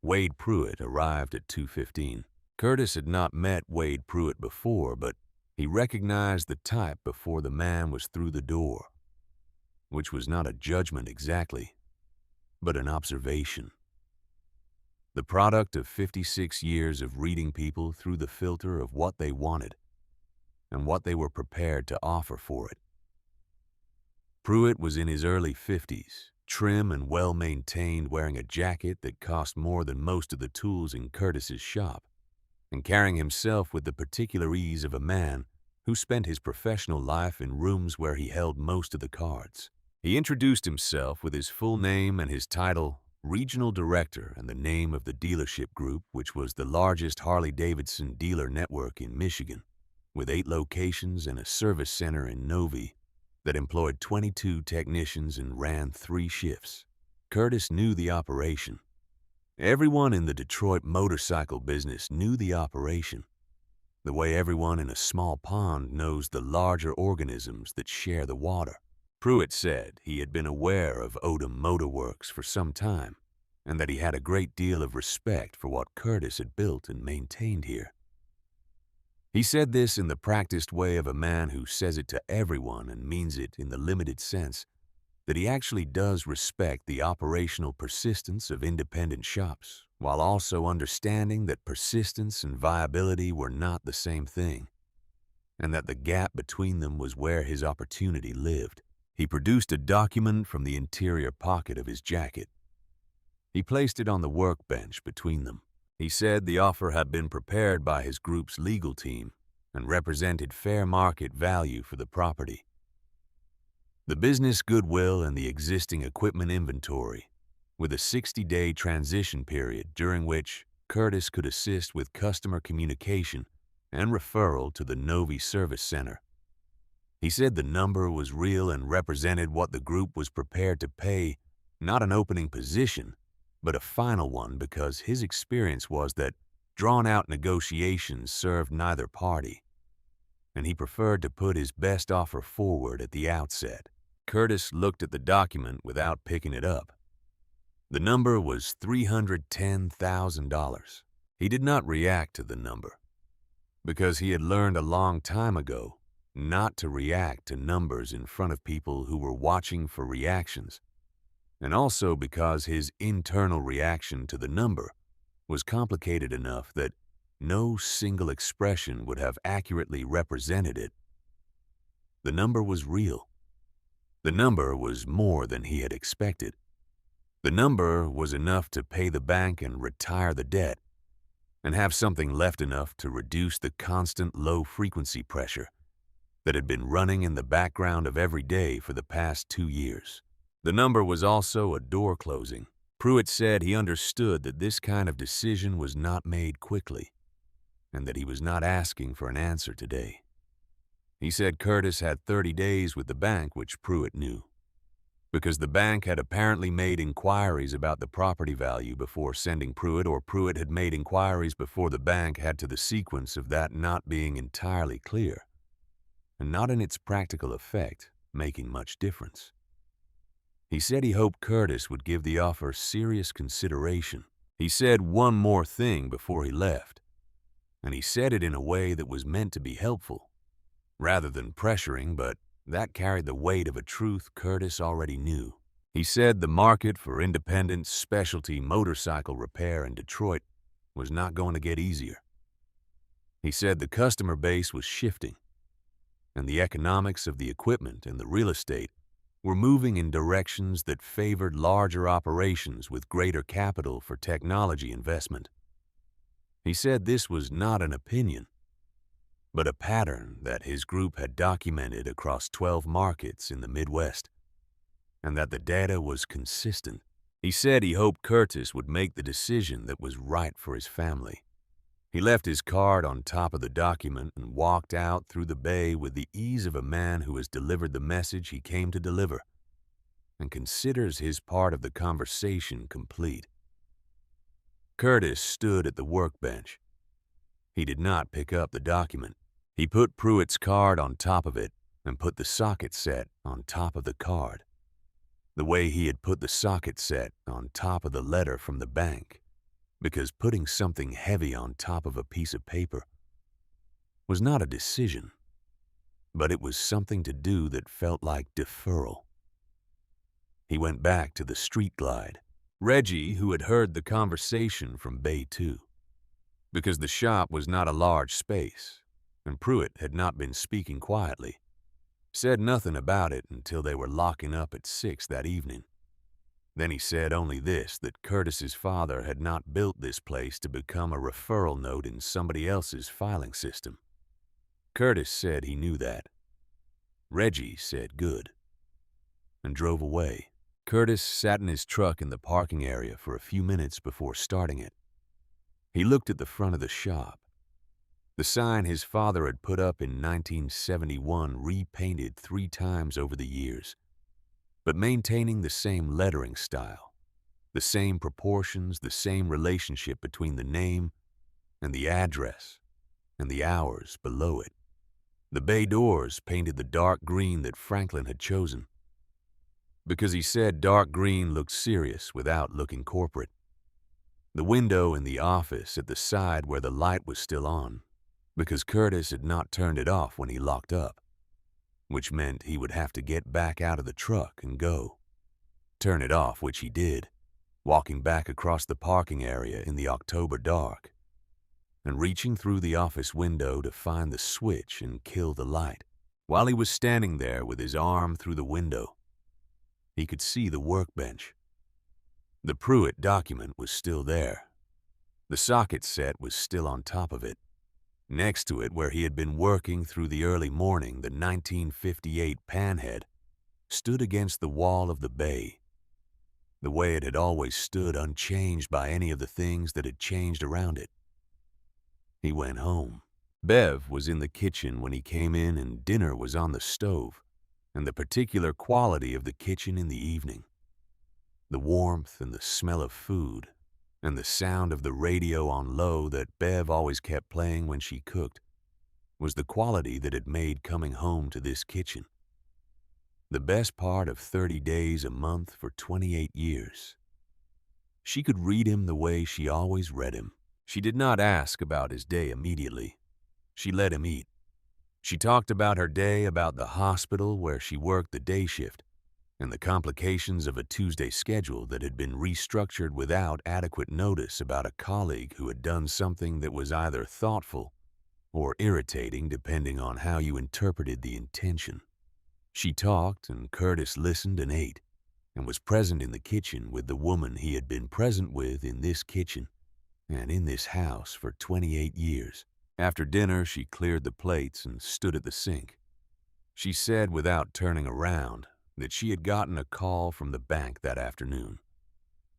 Wade Pruitt arrived at 2:15. Curtis had not met Wade Pruitt before, but he recognized the type before the man was through the door, which was not a judgment exactly, but an observation. The product of 56 years of reading people through the filter of what they wanted and what they were prepared to offer for it. Pruitt was in his early 50s, trim and well-maintained, wearing a jacket that cost more than most of the tools in Curtis's shop, and carrying himself with the particular ease of a man who spent his professional life in rooms where he held most of the cards. He introduced himself with his full name and his title, Regional Director, and the name of the dealership group, which was the largest Harley-Davidson dealer network in Michigan, with 8 locations and a service center in Novi that employed 22 technicians and ran 3 shifts. Curtis knew the operation. Everyone in the Detroit motorcycle business knew the operation, the way everyone in a small pond knows the larger organisms that share the water. Pruitt said he had been aware of Odom Motor Works for some time, and that he had a great deal of respect for what Curtis had built and maintained here. He said this in the practiced way of a man who says it to everyone and means it in the limited sense that he actually does respect the operational persistence of independent shops, while also understanding that persistence and viability were not the same thing, and that the gap between them was where his opportunity lived. He produced a document from the interior pocket of his jacket. He placed it on the workbench between them. He said the offer had been prepared by his group's legal team and represented fair market value for the property, the business goodwill, and the existing equipment inventory, with a 60-day transition period during which Curtis could assist with customer communication and referral to the Novi Service Center. He said the number was real and represented what the group was prepared to pay, not an opening position, but a final one, because his experience was that drawn-out negotiations served neither party, and he preferred to put his best offer forward at the outset. Curtis looked at the document without picking it up. The number was $310,000. He did not react to the number, because he had learned a long time ago not to react to numbers in front of people who were watching for reactions, and also because his internal reaction to the number was complicated enough that no single expression would have accurately represented it. The number was real. The number was more than he had expected. The number was enough to pay the bank and retire the debt, and have something left enough to reduce the constant low-frequency pressure that had been running in the background of every day for the past 2 years. The number was also a door closing. Pruitt said he understood that this kind of decision was not made quickly, and that he was not asking for an answer today. He said Curtis had 30 days with the bank, which Pruitt knew, because the bank had apparently made inquiries about the property value before sending Pruitt, or Pruitt had made inquiries before the bank had, to the sequence of that not being entirely clear, and not in its practical effect making much difference. He said he hoped Curtis would give the offer serious consideration. He said one more thing before he left, and he said it in a way that was meant to be helpful, rather than pressuring, but that carried the weight of a truth Curtis already knew. He said the market for independent specialty motorcycle repair in Detroit was not going to get easier. He said the customer base was shifting, and the economics of the equipment and the real estate were moving in directions that favored larger operations with greater capital for technology investment. He said this was not an opinion, but a pattern that his group had documented across 12 markets in the Midwest, and that the data was consistent. He said he hoped Curtis would make the decision that was right for his family. He left his card on top of the document and walked out through the bay with the ease of a man who has delivered the message he came to deliver and considers his part of the conversation complete. Curtis stood at the workbench. He did not pick up the document. He put Pruitt's card on top of it and put the socket set on top of the card, the way he had put the socket set on top of the letter from the bank, because putting something heavy on top of a piece of paper was not a decision, but it was something to do that felt like deferral. He went back to the street glide. Reggie, who had heard the conversation from Bay 2, because the shop was not a large space, and Pruitt had not been speaking quietly, said nothing about it until they were locking up at 6 that evening. Then he said only this, that Curtis's father had not built this place to become a referral note in somebody else's filing system. Curtis said he knew that. Reggie said good, and drove away. Curtis sat in his truck in the parking area for a few minutes before starting it. He looked at the front of the shop. The sign his father had put up in 1971 repainted 3 times over the years, but maintaining the same lettering style, the same proportions, the same relationship between the name and the address and the hours below it. The bay doors painted the dark green that Franklin had chosen, because he said dark green looked serious without looking corporate. The window in the office at the side where the light was still on, because Curtis had not turned it off when he locked up, which meant he would have to get back out of the truck and go. Turn it off, which he did, walking back across the parking area in the October dark, and reaching through the office window to find the switch and kill the light. While he was standing there with his arm through the window, he could see the workbench. The Pruitt document was still there. The socket set was still on top of it. Next to it, where he had been working through the early morning, the 1958 panhead stood against the wall of the bay, the way it had always stood, unchanged by any of the things that had changed around it. He went home. Bev was in the kitchen when he came in, and dinner was on the stove, and the particular quality of the kitchen in the evening, the warmth and the smell of food, and the sound of the radio on low that Bev always kept playing when she cooked, was the quality that had made coming home to this kitchen the best part of 30 days a month for 28 years. She could read him the way she always read him. She did not ask about his day immediately. She let him eat. She talked about her day, about the hospital where she worked the day shift, and the complications of a Tuesday schedule that had been restructured without adequate notice, about a colleague who had done something that was either thoughtful or irritating depending on how you interpreted the intention. She talked, and Curtis listened and ate, and was present in the kitchen with the woman he had been present with in this kitchen and in this house for 28 years. After dinner, she cleared the plates and stood at the sink. She said, without turning around, that she had gotten a call from the bank that afternoon.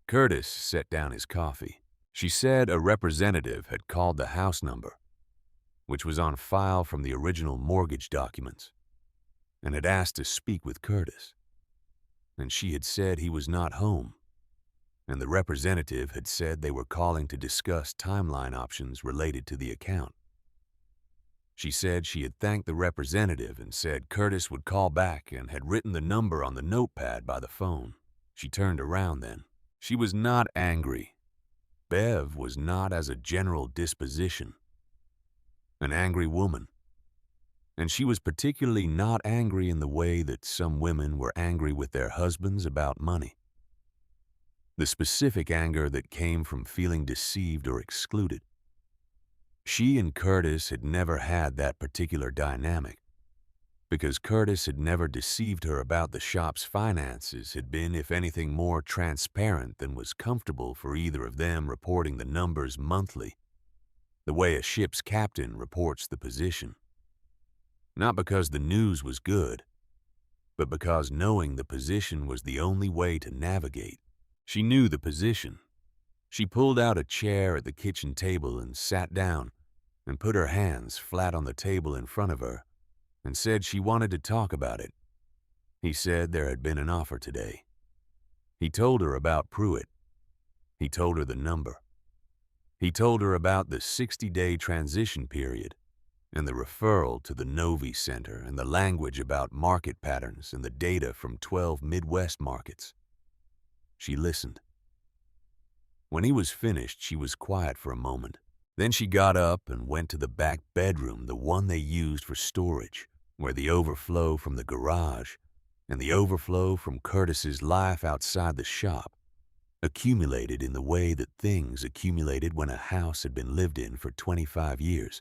Curtis set down his coffee. She said a representative had called the house number, which was on file from the original mortgage documents, and had asked to speak with Curtis. And she had said he was not home, and the representative had said they were calling to discuss timeline options related to the account. She said she had thanked the representative and said Curtis would call back, and had written the number on the notepad by the phone. She turned around then. She was not angry. Bev was not, as a general disposition, an angry woman. And she was particularly not angry in the way that some women were angry with their husbands about money. The specific anger that came from feeling deceived or excluded. She and Curtis had never had that particular dynamic, because Curtis had never deceived her about the shop's finances, had been, if anything, more transparent than was comfortable for either of them, reporting the numbers monthly the way a ship's captain reports the position. Not because the news was good, but because knowing the position was the only way to navigate. She knew the position. She pulled out a chair at the kitchen table and sat down and put her hands flat on the table in front of her and said she wanted to talk about it. He said there had been an offer today. He told her about Pruitt. He told her the number. He told her about the 60-day transition period and the referral to the Novi Center and the language about market patterns and the data from 12 Midwest markets. She listened. When he was finished, she was quiet for a moment. Then she got up and went to the back bedroom, the one they used for storage, where the overflow from the garage and the overflow from Curtis's life outside the shop accumulated in the way that things accumulated when a house had been lived in for 25 years,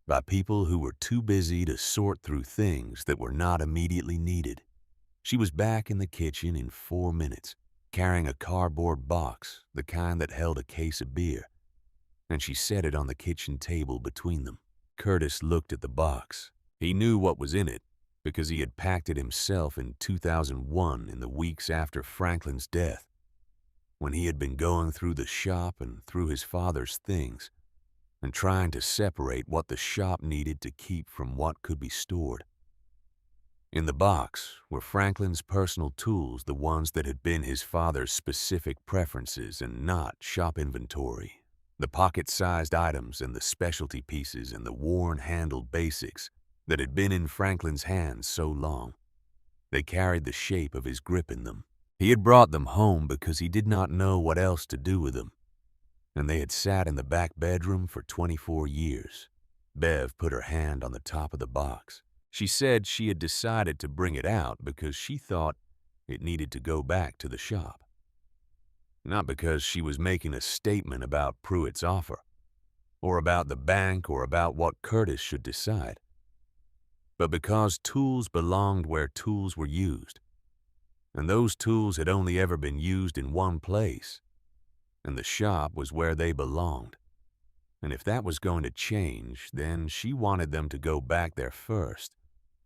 by people who were too busy to sort through things that were not immediately needed. She was back in the kitchen in 4 minutes, carrying a cardboard box, the kind that held a case of beer, and she set it on the kitchen table between them. Curtis looked at the box. He knew what was in it because he had packed it himself in 2001 in the weeks after Franklin's death, when he had been going through the shop and through his father's things and trying to separate what the shop needed to keep from what could be stored. In the box were Franklin's personal tools, the ones that had been his father's specific preferences and not shop inventory, the pocket-sized items and the specialty pieces and the worn-handled basics that had been in Franklin's hands so long. They carried the shape of his grip in them. He had brought them home because he did not know what else to do with them, and they had sat in the back bedroom for 24 years. Bev put her hand on the top of the box. She said she had decided to bring it out because she thought it needed to go back to the shop. Not because she was making a statement about Pruitt's offer, or about the bank, or about what Curtis should decide, but because tools belonged where tools were used, and those tools had only ever been used in one place, and the shop was where they belonged. And if that was going to change, then she wanted them to go back there first,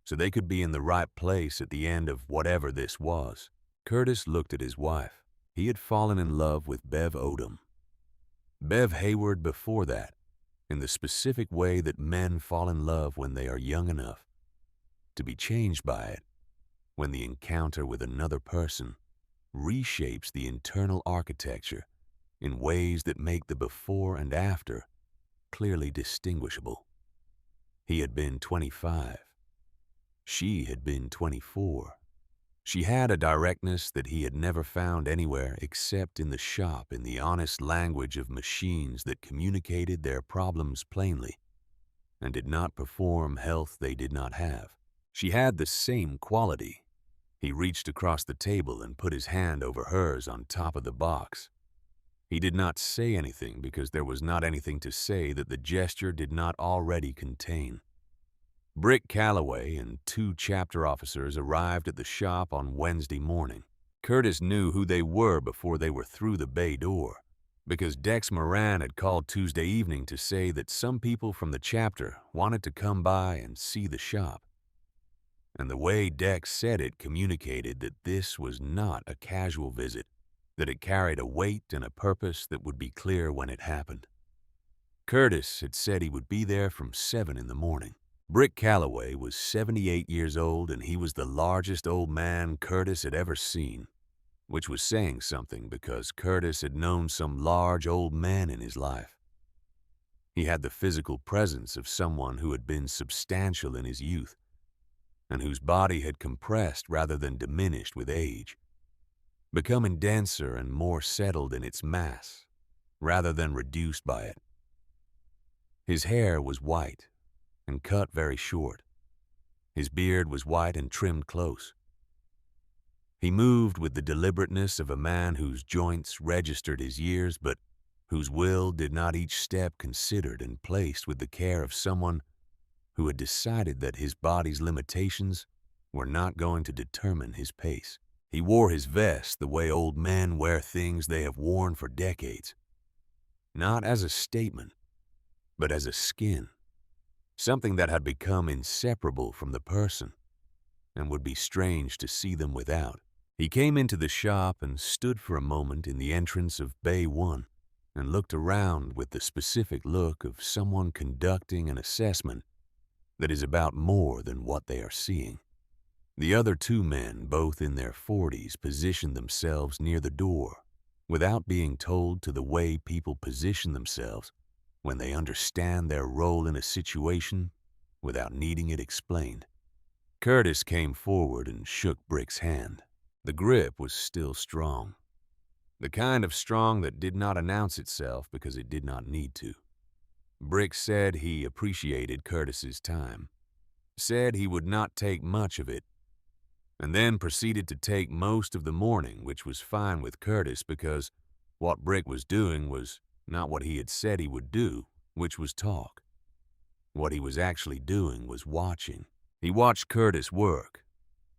so they could be in the right place at the end of whatever this was. Curtis looked at his wife. He had fallen in love with Bev Odom. Bev Hayward before that, in the specific way that men fall in love when they are young enough to be changed by it, when the encounter with another person reshapes the internal architecture in ways that make the before and after clearly distinguishable. He had been 25. She had been 24. She had a directness that he had never found anywhere except in the shop, in the honest language of machines that communicated their problems plainly and did not perform health they did not have. She had the same quality. He reached across the table and put his hand over hers on top of the box. He did not say anything because there was not anything to say that the gesture did not already contain. Brick Calloway and 2 chapter officers arrived at the shop on Wednesday morning. Curtis knew who they were before they were through the bay door, because Dex Moran had called Tuesday evening to say that some people from the chapter wanted to come by and see the shop. And the way Dex said it communicated that this was not a casual visit, that it carried a weight and a purpose that would be clear when it happened. Curtis had said he would be there from 7 in the morning. Brick Calloway was 78 years old, and he was the largest old man Curtis had ever seen, which was saying something because Curtis had known some large old men in his life. He had the physical presence of someone who had been substantial in his youth, and whose body had compressed rather than diminished with age, becoming denser and more settled in its mass rather than reduced by it. His hair was white and cut very short. His beard was white and trimmed close. He moved with the deliberateness of a man whose joints registered his years, but whose will did not each step considered and placed with the care of someone who had decided that his body's limitations were not going to determine his pace. He wore his vest the way old men wear things they have worn for decades, not as a statement, but as a skin, something that had become inseparable from the person and would be strange to see them without. He came into the shop and stood for a moment in the entrance of Bay 1 and looked around with the specific look of someone conducting an assessment that is about more than what they are seeing. The other two men, both in their 40s, positioned themselves near the door without being told to the way people position themselves when they understand their role in a situation without needing it explained. Curtis came forward and shook Brick's hand. The grip was still strong, the kind of strong that did not announce itself because it did not need to. Brick said he appreciated Curtis's time, said he would not take much of it, and then proceeded to take most of the morning, which was fine with Curtis because what Brick was doing was not what he had said he would do, which was talk. What he was actually doing was watching. He watched Curtis work.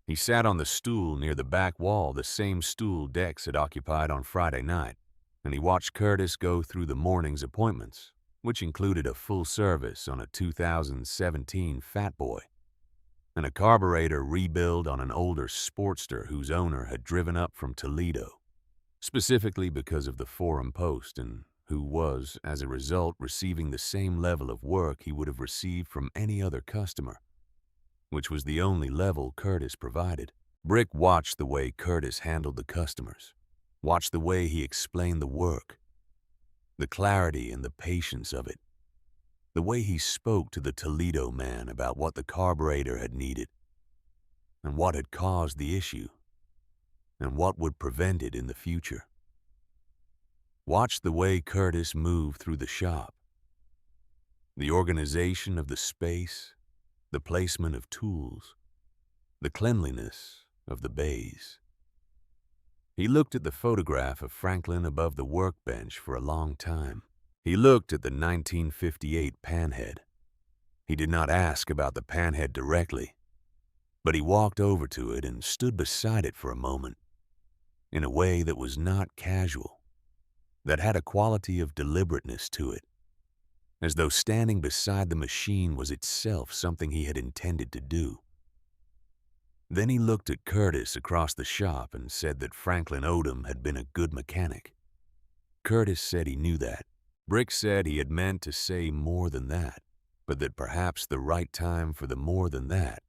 He sat on the stool near the back wall, the same stool Dex had occupied on Friday night, and he watched Curtis go through the morning's appointments, which included a full service on a 2017 Fat Boy and a carburetor rebuild on an older Sportster whose owner had driven up from Toledo, specifically because of the Forum Post, and who was, as a result, receiving the same level of work he would have received from any other customer, which was the only level Curtis provided. Brick watched the way Curtis handled the customers, watched the way he explained the work, the clarity and the patience of it, the way he spoke to the Toledo man about what the carburetor had needed and what had caused the issue and what would prevent it in the future. Watched the way Curtis moved through the shop, the organization of the space, the placement of tools, the cleanliness of the bays. He looked at the photograph of Franklin above the workbench for a long time. He looked at the 1958 panhead. He did not ask about the panhead directly, but he walked over to it and stood beside it for a moment, in a way that was not casual, that had a quality of deliberateness to it, as though standing beside the machine was itself something he had intended to do. Then he looked at Curtis across the shop and said that Franklin Odom had been a good mechanic. Curtis said he knew that. Brick said he had meant to say more than that, but that perhaps the right time for the more than that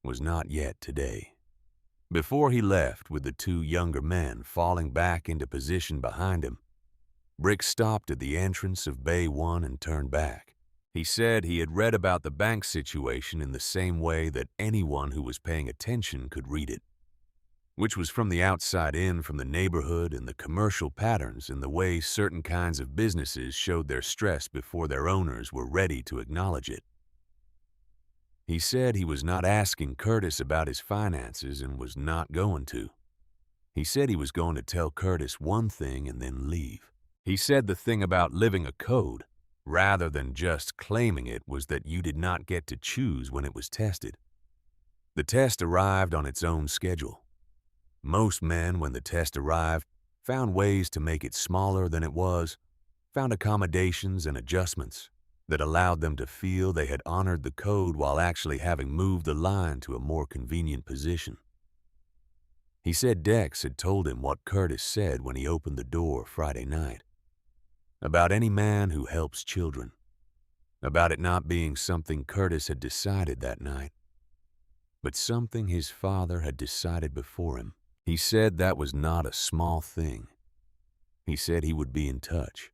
was not yet today. Before he left with the two younger men falling back into position behind him, Brick stopped at the entrance of Bay 1 and turned back. He said he had read about the bank situation in the same way that anyone who was paying attention could read it, which was from the outside in, from the neighborhood and the commercial patterns and the way certain kinds of businesses showed their stress before their owners were ready to acknowledge it. He said he was not asking Curtis about his finances and was not going to. He said he was going to tell Curtis one thing and then leave. He said the thing about living a code, rather than just claiming it, was that you did not get to choose when it was tested. The test arrived on its own schedule. Most men, when the test arrived, found ways to make it smaller than it was, found accommodations and adjustments that allowed them to feel they had honored the code while actually having moved the line to a more convenient position. He said Dex had told him what Curtis said when he opened the door Friday night, about any man who helps children, about it not being something Curtis had decided that night, but something his father had decided before him. He said that was not a small thing. He said he would be in touch.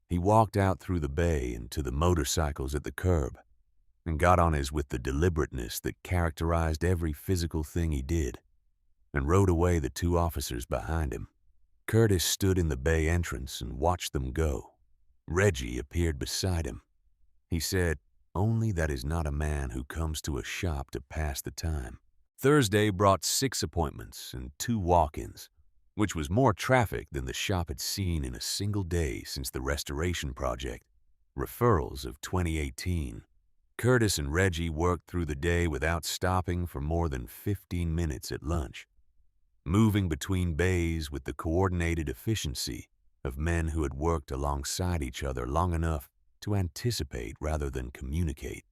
He walked out through the bay and to the motorcycles at the curb and got on his with the deliberateness that characterized every physical thing he did and rode away the two officers behind him. Curtis stood in the bay entrance and watched them go. Reggie appeared beside him. He said, "Only that is not a man who comes to a shop to pass the time." Thursday brought 6 appointments and 2 walk-ins, which was more traffic than the shop had seen in a single day since the restoration project, referrals of 2018. Curtis and Reggie worked through the day without stopping for more than 15 minutes at lunch, moving between bays with the coordinated efficiency of men who had worked alongside each other long enough to anticipate rather than communicate.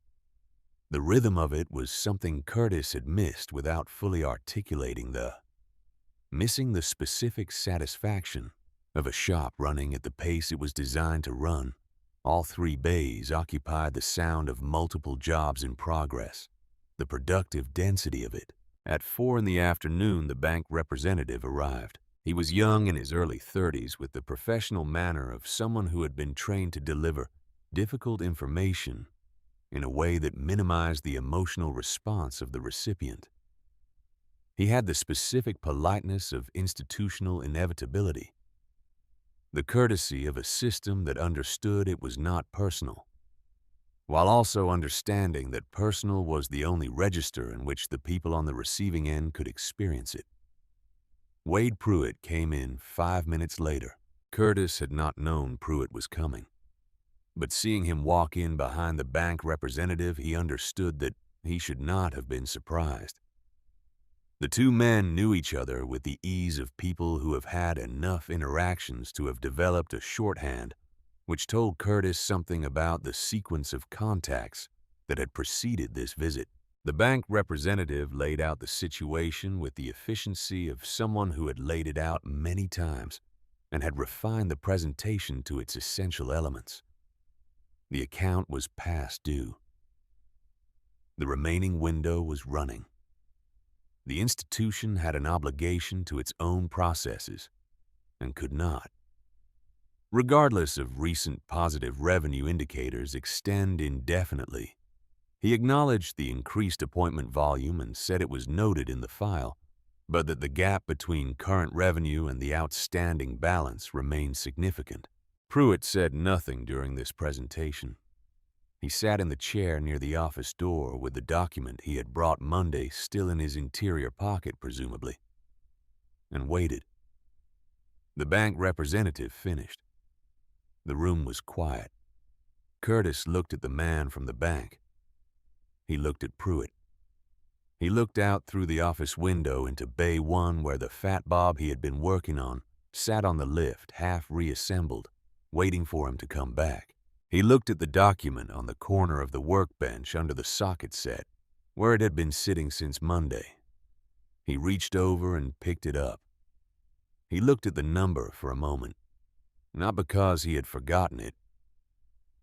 The rhythm of it was something Curtis had missed without fully articulating missing the specific satisfaction of a shop running at the pace it was designed to run. All three bays occupied the sound of multiple jobs in progress, the productive density of it. At 4 in the afternoon, the bank representative arrived. He was young, in his early 30s, with the professional manner of someone who had been trained to deliver difficult information in a way that minimized the emotional response of the recipient. He had the specific politeness of institutional inevitability, the courtesy of a system that understood it was not personal, while also understanding that personal was the only register in which the people on the receiving end could experience it. Wade Pruitt came in 5 minutes later. Curtis had not known Pruitt was coming, but seeing him walk in behind the bank representative, he understood that he should not have been surprised. The two men knew each other with the ease of people who have had enough interactions to have developed a shorthand which told Curtis something about the sequence of contacts that had preceded this visit. The bank representative laid out the situation with the efficiency of someone who had laid it out many times and had refined the presentation to its essential elements. The account was past due. The remaining window was running. The institution had an obligation to its own processes and could not, regardless of recent positive revenue indicators, extend indefinitely. He acknowledged the increased appointment volume and said it was noted in the file, but that the gap between current revenue and the outstanding balance remained significant. Pruitt said nothing during this presentation. He sat in the chair near the office door with the document he had brought Monday still in his interior pocket, presumably, and waited. The bank representative finished. The room was quiet. Curtis looked at the man from the bank. He looked at Pruitt. He looked out through the office window into Bay 1, where the fat Bob he had been working on sat on the lift, half reassembled, waiting for him to come back. He looked at the document on the corner of the workbench under the socket set, where it had been sitting since Monday. He reached over and picked it up. He looked at the number for a moment, not because he had forgotten it,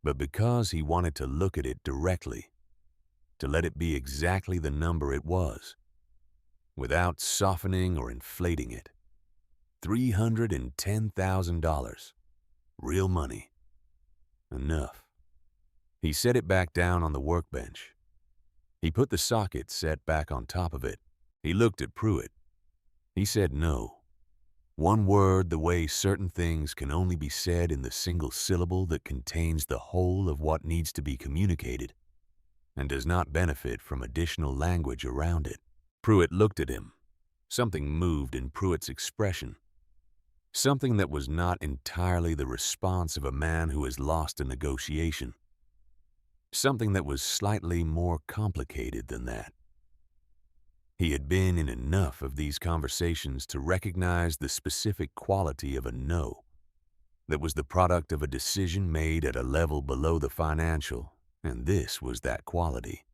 but because he wanted to look at it directly, to let it be exactly the number it was, without softening or inflating it. $310,000. Real money. Enough. He set it back down on the workbench. He put the socket set back on top of it. He looked at Pruitt. He said no. One word, the way certain things can only be said in the single syllable that contains the whole of what needs to be communicated and does not benefit from additional language around it. Pruitt looked at him. Something moved in Pruitt's expression. Something that was not entirely the response of a man who has lost a negotiation. Something that was slightly more complicated than that. He had been in enough of these conversations to recognize the specific quality of a no that was the product of a decision made at a level below the financial, and this was that quality.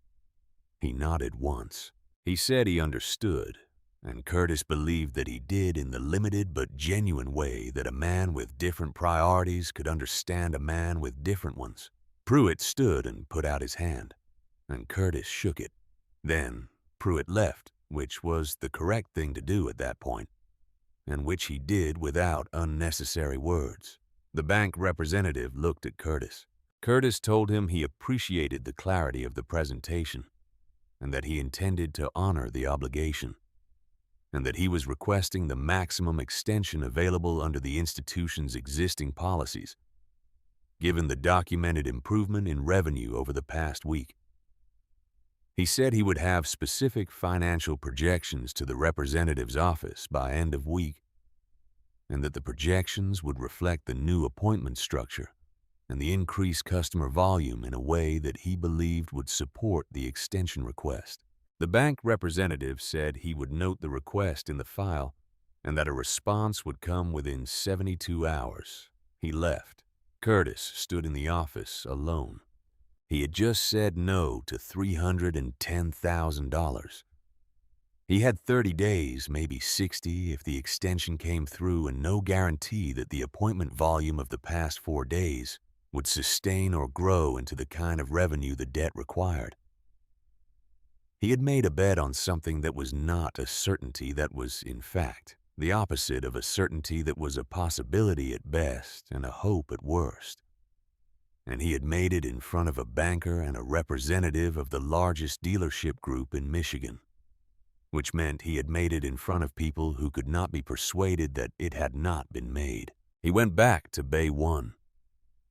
He nodded once. He said he understood, and Curtis believed that he did in the limited but genuine way that a man with different priorities could understand a man with different ones. Pruitt stood and put out his hand, and Curtis shook it. Then Pruitt left, which was the correct thing to do at that point, and which he did without unnecessary words. The bank representative looked at Curtis. Curtis told him he appreciated the clarity of the presentation, and that he intended to honor the obligation, and that he was requesting the maximum extension available under the institution's existing policies, given the documented improvement in revenue over the past week. He said he would have specific financial projections to the representative's office by end of week, and that the projections would reflect the new appointment structure and the increased customer volume in a way that he believed would support the extension request. The bank representative said he would note the request in the file and that a response would come within 72 hours. He left. Curtis stood in the office alone. He had just said no to $310,000. He had 30 days, maybe 60 if the extension came through, and no guarantee that the appointment volume of the past 4 days would sustain or grow into the kind of revenue the debt required. He had made a bet on something that was not a certainty, that was, in fact, the opposite of a certainty, that was a possibility at best and a hope at worst. And he had made it in front of a banker and a representative of the largest dealership group in Michigan, which meant he had made it in front of people who could not be persuaded that it had not been made. He went back to Bay 1.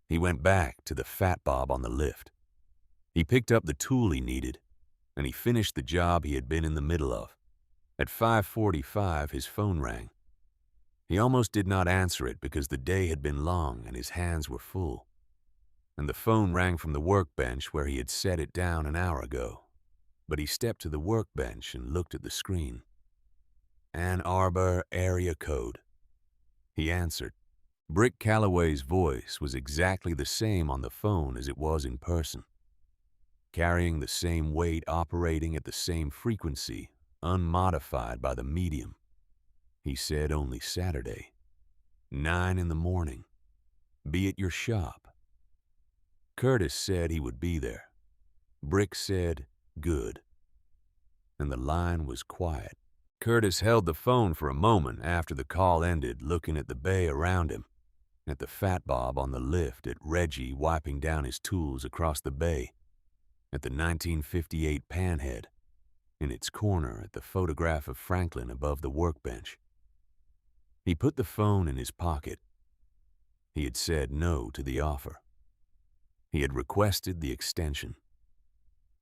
He went back to the Fat Bob on the lift. He picked up the tool he needed, and he finished the job he had been in the middle of. At 5:45, his phone rang. He almost did not answer it because the day had been long and his hands were full. And the phone rang from the workbench where he had set it down an hour ago. But he stepped to the workbench and looked at the screen. Ann Arbor area code. He answered. Brick Calloway's voice was exactly the same on the phone as it was in person. Carrying the same weight, operating at the same frequency, unmodified by the medium. He said only Saturday. 9 in the morning. Be at your shop. Curtis said he would be there. Brick said, good. And the line was quiet. Curtis held the phone for a moment after the call ended, looking at the bay around him, at the Fat Bob on the lift, at Reggie wiping down his tools across the bay, at the 1958 Panhead, in its corner at the photograph of Franklin above the workbench. He put the phone in his pocket. He had said no to the offer. He had requested the extension.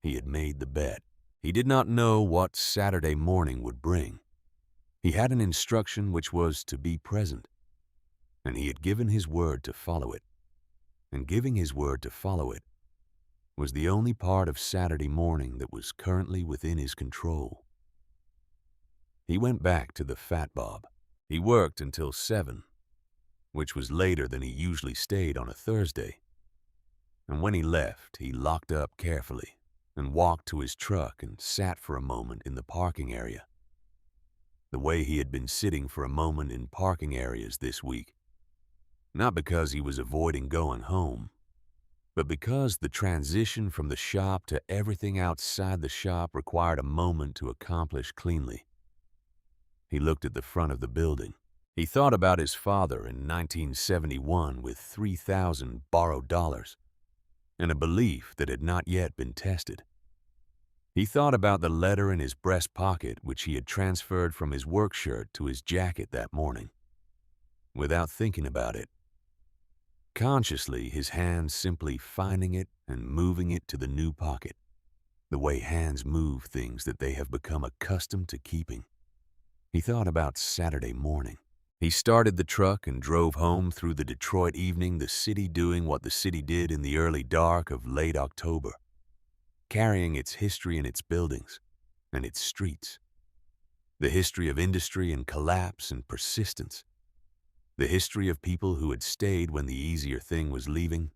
He had made the bet. He did not know what Saturday morning would bring. He had an instruction which was to be present, and he had given his word to follow it. And giving his word to follow it was the only part of Saturday morning that was currently within his control. He went back to the Fat Bob. He worked until 7, which was later than he usually stayed on a Thursday. And when he left, he locked up carefully and walked to his truck and sat for a moment in the parking area. The way he had been sitting for a moment in parking areas this week. Not because he was avoiding going home, but because the transition from the shop to everything outside the shop required a moment to accomplish cleanly. He looked at the front of the building. He thought about his father in 1971 with 3,000 borrowed dollars and a belief that had not yet been tested. He thought about the letter in his breast pocket which he had transferred from his work shirt to his jacket that morning. Without thinking about it, consciously, his hands simply finding it and moving it to the new pocket, the way hands move things that they have become accustomed to keeping. He thought about Saturday morning. He started the truck and drove home through the Detroit evening, the city doing what the city did in the early dark of late October, carrying its history in its buildings and its streets, the history of industry and collapse and persistence, the history of people who had stayed when the easier thing was leaving,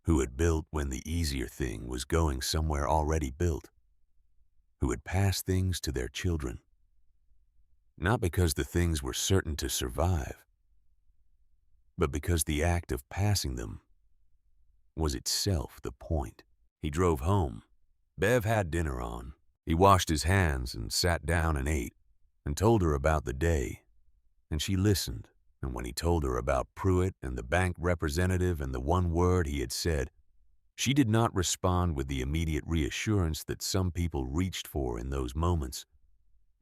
who had built when the easier thing was going somewhere already built, who had passed things to their children. Not because the things were certain to survive, but because the act of passing them was itself the point. He drove home. Bev had dinner on. He washed his hands and sat down and ate and told her about the day. And she listened, and when he told her about Pruitt and the bank representative and the one word he had said, she did not respond with the immediate reassurance that some people reached for in those moments.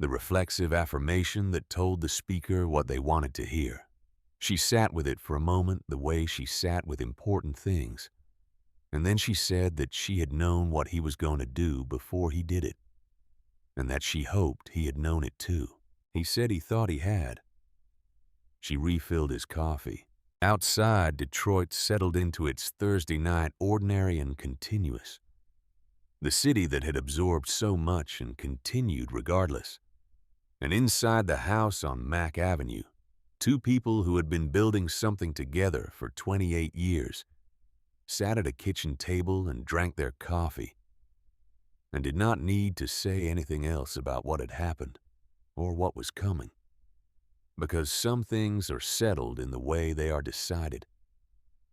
The reflexive affirmation that told the speaker what they wanted to hear. She sat with it for a moment the way she sat with important things. And then she said that she had known what he was going to do before he did it, and that she hoped he had known it too. He said he thought he had. She refilled his coffee. Outside, Detroit settled into its Thursday night ordinary and continuous. The city that had absorbed so much and continued regardless. And inside the house on Mack Avenue, Two people who had been building something together for 28 years sat at a kitchen table and drank their coffee and did not need to say anything else about what had happened or what was coming, because some things are settled in the way they are decided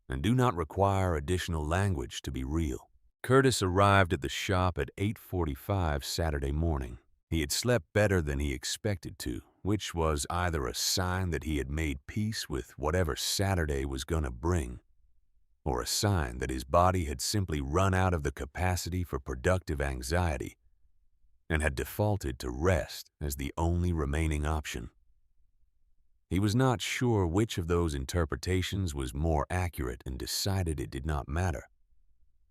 and do not require additional language to be real. Curtis arrived at the shop at 8:45 Saturday morning. He had slept better than he expected to, which was either a sign that he had made peace with whatever Saturday was going to bring, or a sign that his body had simply run out of the capacity for productive anxiety and had defaulted to rest as the only remaining option. He was not sure which of those interpretations was more accurate and decided it did not matter,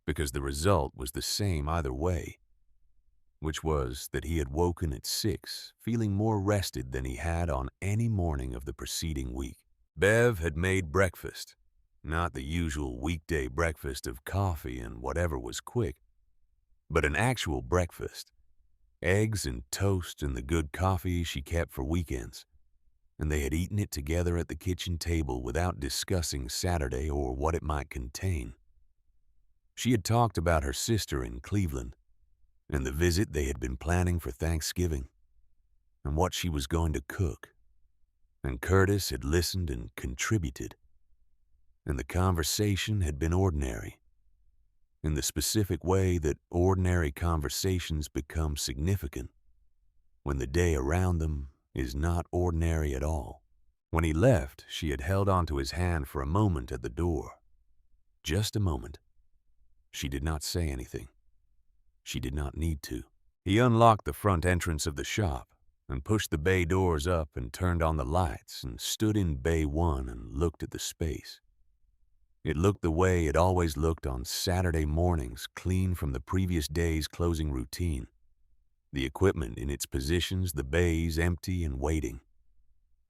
because the result was the same either way, which was that he had woken at 6, feeling more rested than he had on any morning of the preceding week. Bev had made breakfast, not the usual weekday breakfast of coffee and whatever was quick, but an actual breakfast, eggs and toast and the good coffee she kept for weekends, and they had eaten it together at the kitchen table without discussing Saturday or what it might contain. She had talked about her sister in Cleveland and the visit they had been planning for Thanksgiving and what she was going to cook, and Curtis had listened and contributed, and the conversation had been ordinary, in the specific way that ordinary conversations become significant when the day around them is not ordinary at all. When he left, she had held onto his hand for a moment at the door. Just a moment. She did not say anything. She did not need to. He unlocked the front entrance of the shop and pushed the bay doors up and turned on the lights and stood in Bay 1 and looked at the space. It looked the way it always looked on Saturday mornings, clean from the previous day's closing routine. The equipment in its positions, the bays empty and waiting.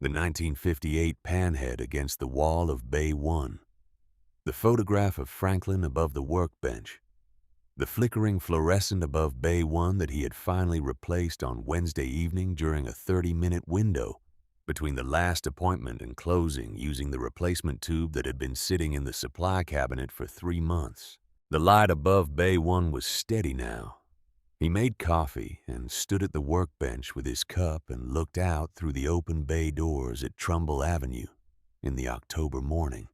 The 1958 panhead against the wall of Bay 1. The photograph of Franklin above the workbench. The flickering fluorescent above Bay 1 that he had finally replaced on Wednesday evening during a 30-minute window between the last appointment and closing, using the replacement tube that had been sitting in the supply cabinet for 3 months. The light above Bay 1 was steady now. He made coffee and stood at the workbench with his cup and looked out through the open bay doors at Trumbull Avenue in the October morning.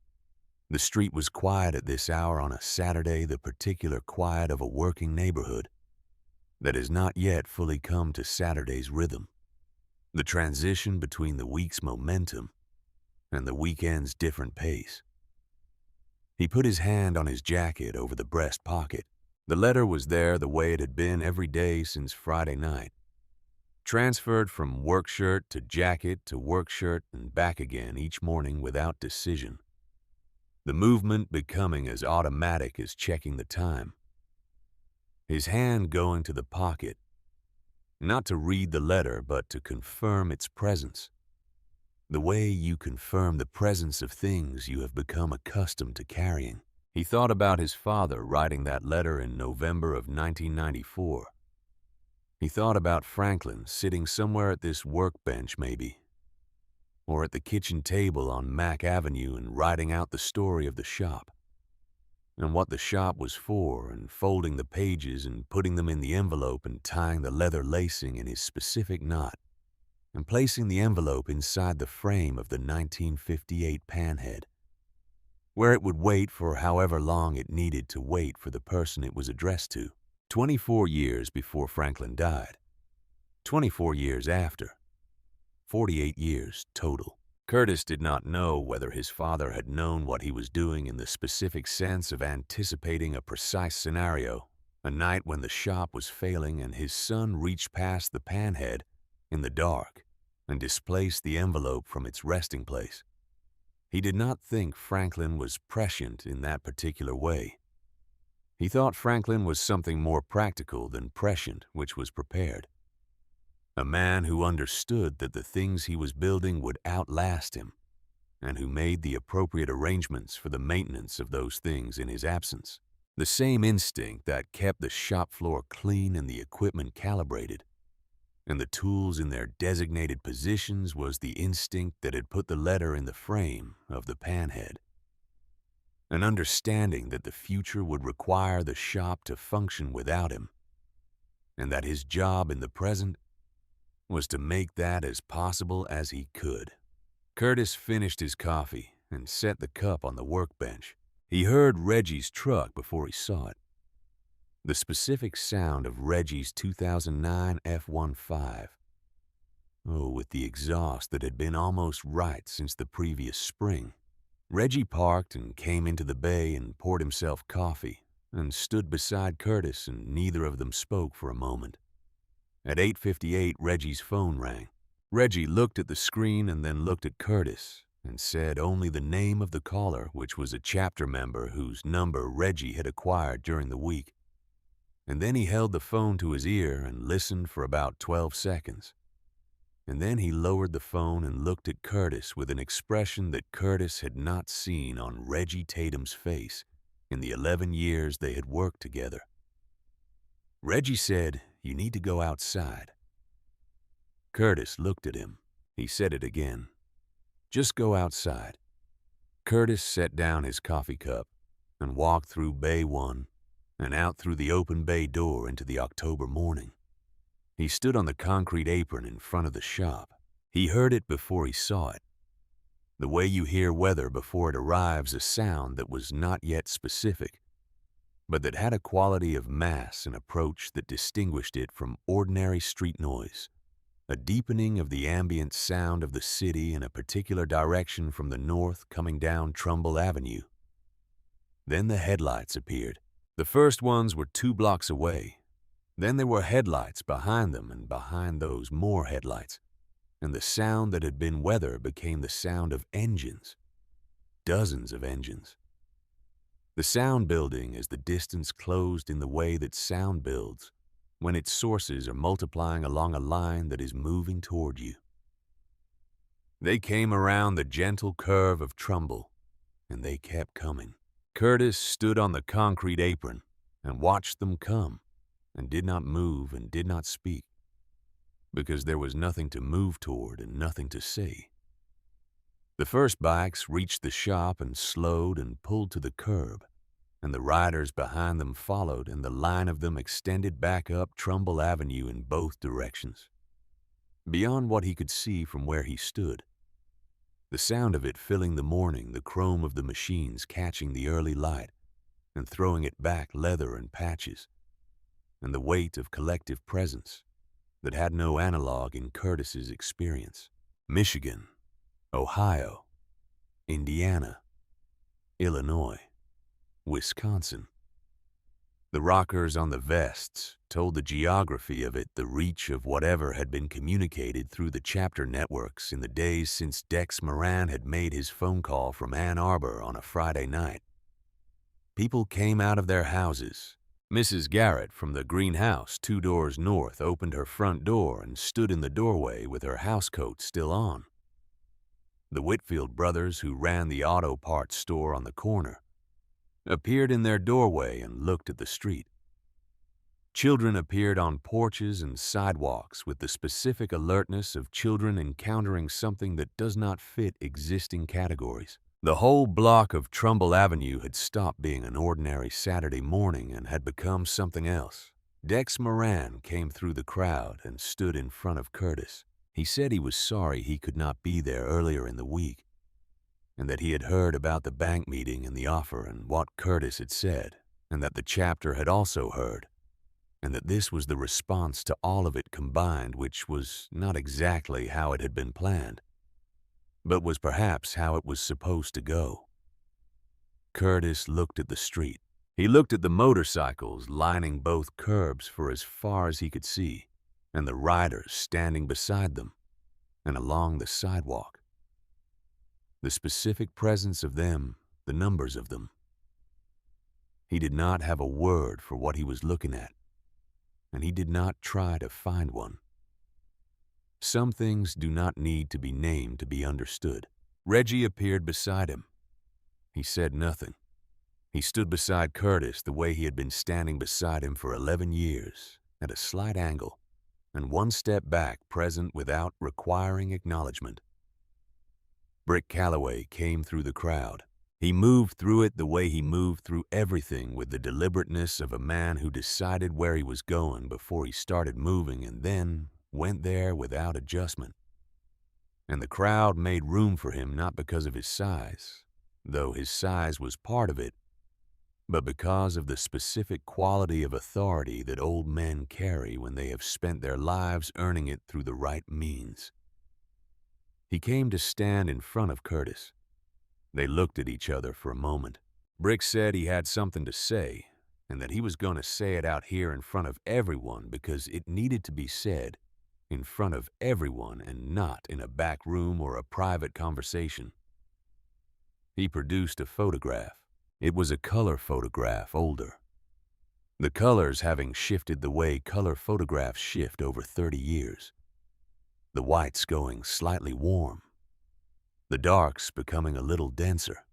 The street was quiet at this hour on a Saturday, the particular quiet of a working neighborhood that has not yet fully come to Saturday's rhythm, the transition between the week's momentum and the weekend's different pace. He put his hand on his jacket over the breast pocket. The letter was there the way it had been every day since Friday night, transferred from work shirt to jacket to work shirt and back again each morning without decision, the movement becoming as automatic as checking the time. His hand going to the pocket, not to read the letter but to confirm its presence, the way you confirm the presence of things you have become accustomed to carrying. He thought about his father writing that letter in November of 1994. He thought about Franklin sitting somewhere at this workbench maybe, or at the kitchen table on Mack Avenue and writing out the story of the shop, and what the shop was for, and folding the pages and putting them in the envelope and tying the leather lacing in his specific knot, and placing the envelope inside the frame of the 1958 panhead, where it would wait for however long it needed to wait for the person it was addressed to. 24 years before Franklin died. 24 years after. 48 years total. Curtis did not know whether his father had known what he was doing in the specific sense of anticipating a precise scenario, a night when the shop was failing and his son reached past the panhead in the dark and displaced the envelope from its resting place. He did not think Franklin was prescient in that particular way. He thought Franklin was something more practical than prescient, which was prepared. A man who understood that the things he was building would outlast him, and who made the appropriate arrangements for the maintenance of those things in his absence. The same instinct that kept the shop floor clean and the equipment calibrated, and the tools in their designated positions was the instinct that had put the letter in the frame of the panhead. An understanding that the future would require the shop to function without him, and that his job in the present was to make that as possible as he could. Curtis finished his coffee and set the cup on the workbench. He heard Reggie's truck before he saw it. The specific sound of Reggie's 2009 F-15. Oh, with the exhaust that had been almost right since the previous spring. Reggie parked and came into the bay and poured himself coffee and stood beside Curtis, and neither of them spoke for a moment. At 8:58, Reggie's phone rang. Reggie looked at the screen and then looked at Curtis and said only the name of the caller, which was a chapter member whose number Reggie had acquired during the week. And then he held the phone to his ear and listened for about 12 seconds. And then he lowered the phone and looked at Curtis with an expression that Curtis had not seen on Reggie Tatum's face in the 11 years they had worked together. Reggie said, "You need to go outside." Curtis looked at him. He said it again. "Just go outside." Curtis set down his coffee cup and walked through Bay 1 and out through the open bay door into the October morning. He stood on the concrete apron in front of the shop. He heard it before he saw it. The way you hear weather before it arrives, a sound that was not yet specific, but that had a quality of mass and approach that distinguished it from ordinary street noise. A deepening of the ambient sound of the city in a particular direction from the north coming down Trumbull Avenue. Then the headlights appeared. The first ones were 2 blocks away. Then there were headlights behind them, and behind those more headlights. And the sound that had been weather became the sound of engines. Dozens of engines. The sound building as the distance closed in the way that sound builds when its sources are multiplying along a line that is moving toward you. They came around the gentle curve of Trumbull, and they kept coming. Curtis stood on the concrete apron and watched them come, and did not move and did not speak, because there was nothing to move toward and nothing to say. The first bikes reached the shop and slowed and pulled to the curb, and the riders behind them followed, and the line of them extended back up Trumbull Avenue in both directions, beyond what he could see from where he stood. The sound of it filling the morning, the chrome of the machines catching the early light and throwing it back leather and patches, and the weight of collective presence that had no analog in Curtis's experience. Michigan, Ohio, Indiana, Illinois, Wisconsin. The rockers on the vests told the geography of it, the reach of whatever had been communicated through the chapter networks in the days since Dex Moran had made his phone call from Ann Arbor on a Friday night. People came out of their houses. Mrs. Garrett from the greenhouse 2 doors north opened her front door and stood in the doorway with her housecoat still on. The Whitfield brothers, who ran the auto parts store on the corner, appeared in their doorway and looked at the street. Children appeared on porches and sidewalks with the specific alertness of children encountering something that does not fit existing categories. The whole block of Trumbull Avenue had stopped being an ordinary Saturday morning and had become something else. Dex Moran came through the crowd and stood in front of Curtis. He said he was sorry he could not be there earlier in the week, and that he had heard about the bank meeting and the offer and what Curtis had said, and that the chapter had also heard, and that this was the response to all of it combined, which was not exactly how it had been planned, but was perhaps how it was supposed to go. Curtis looked at the street. He looked at the motorcycles lining both curbs for as far as he could see, and the riders standing beside them and along the sidewalk. The specific presence of them, the numbers of them. He did not have a word for what he was looking at, and he did not try to find one. Some things do not need to be named to be understood. Reggie appeared beside him. He said nothing. He stood beside Curtis the way he had been standing beside him for 11 years, at a slight angle, and one step back, present without requiring acknowledgement. Brick Calloway came through the crowd. He moved through it the way he moved through everything, with the deliberateness of a man who decided where he was going before he started moving and then went there without adjustment. And the crowd made room for him not because of his size, though his size was part of it, but because of the specific quality of authority that old men carry when they have spent their lives earning it through the right means. He came to stand in front of Curtis. They looked at each other for a moment. Brick said he had something to say, and that he was going to say it out here in front of everyone because it needed to be said in front of everyone and not in a back room or a private conversation. He produced a photograph. It was a color photograph, older. The colors having shifted the way color photographs shift over 30 years. The whites going slightly warm. The darks becoming a little denser.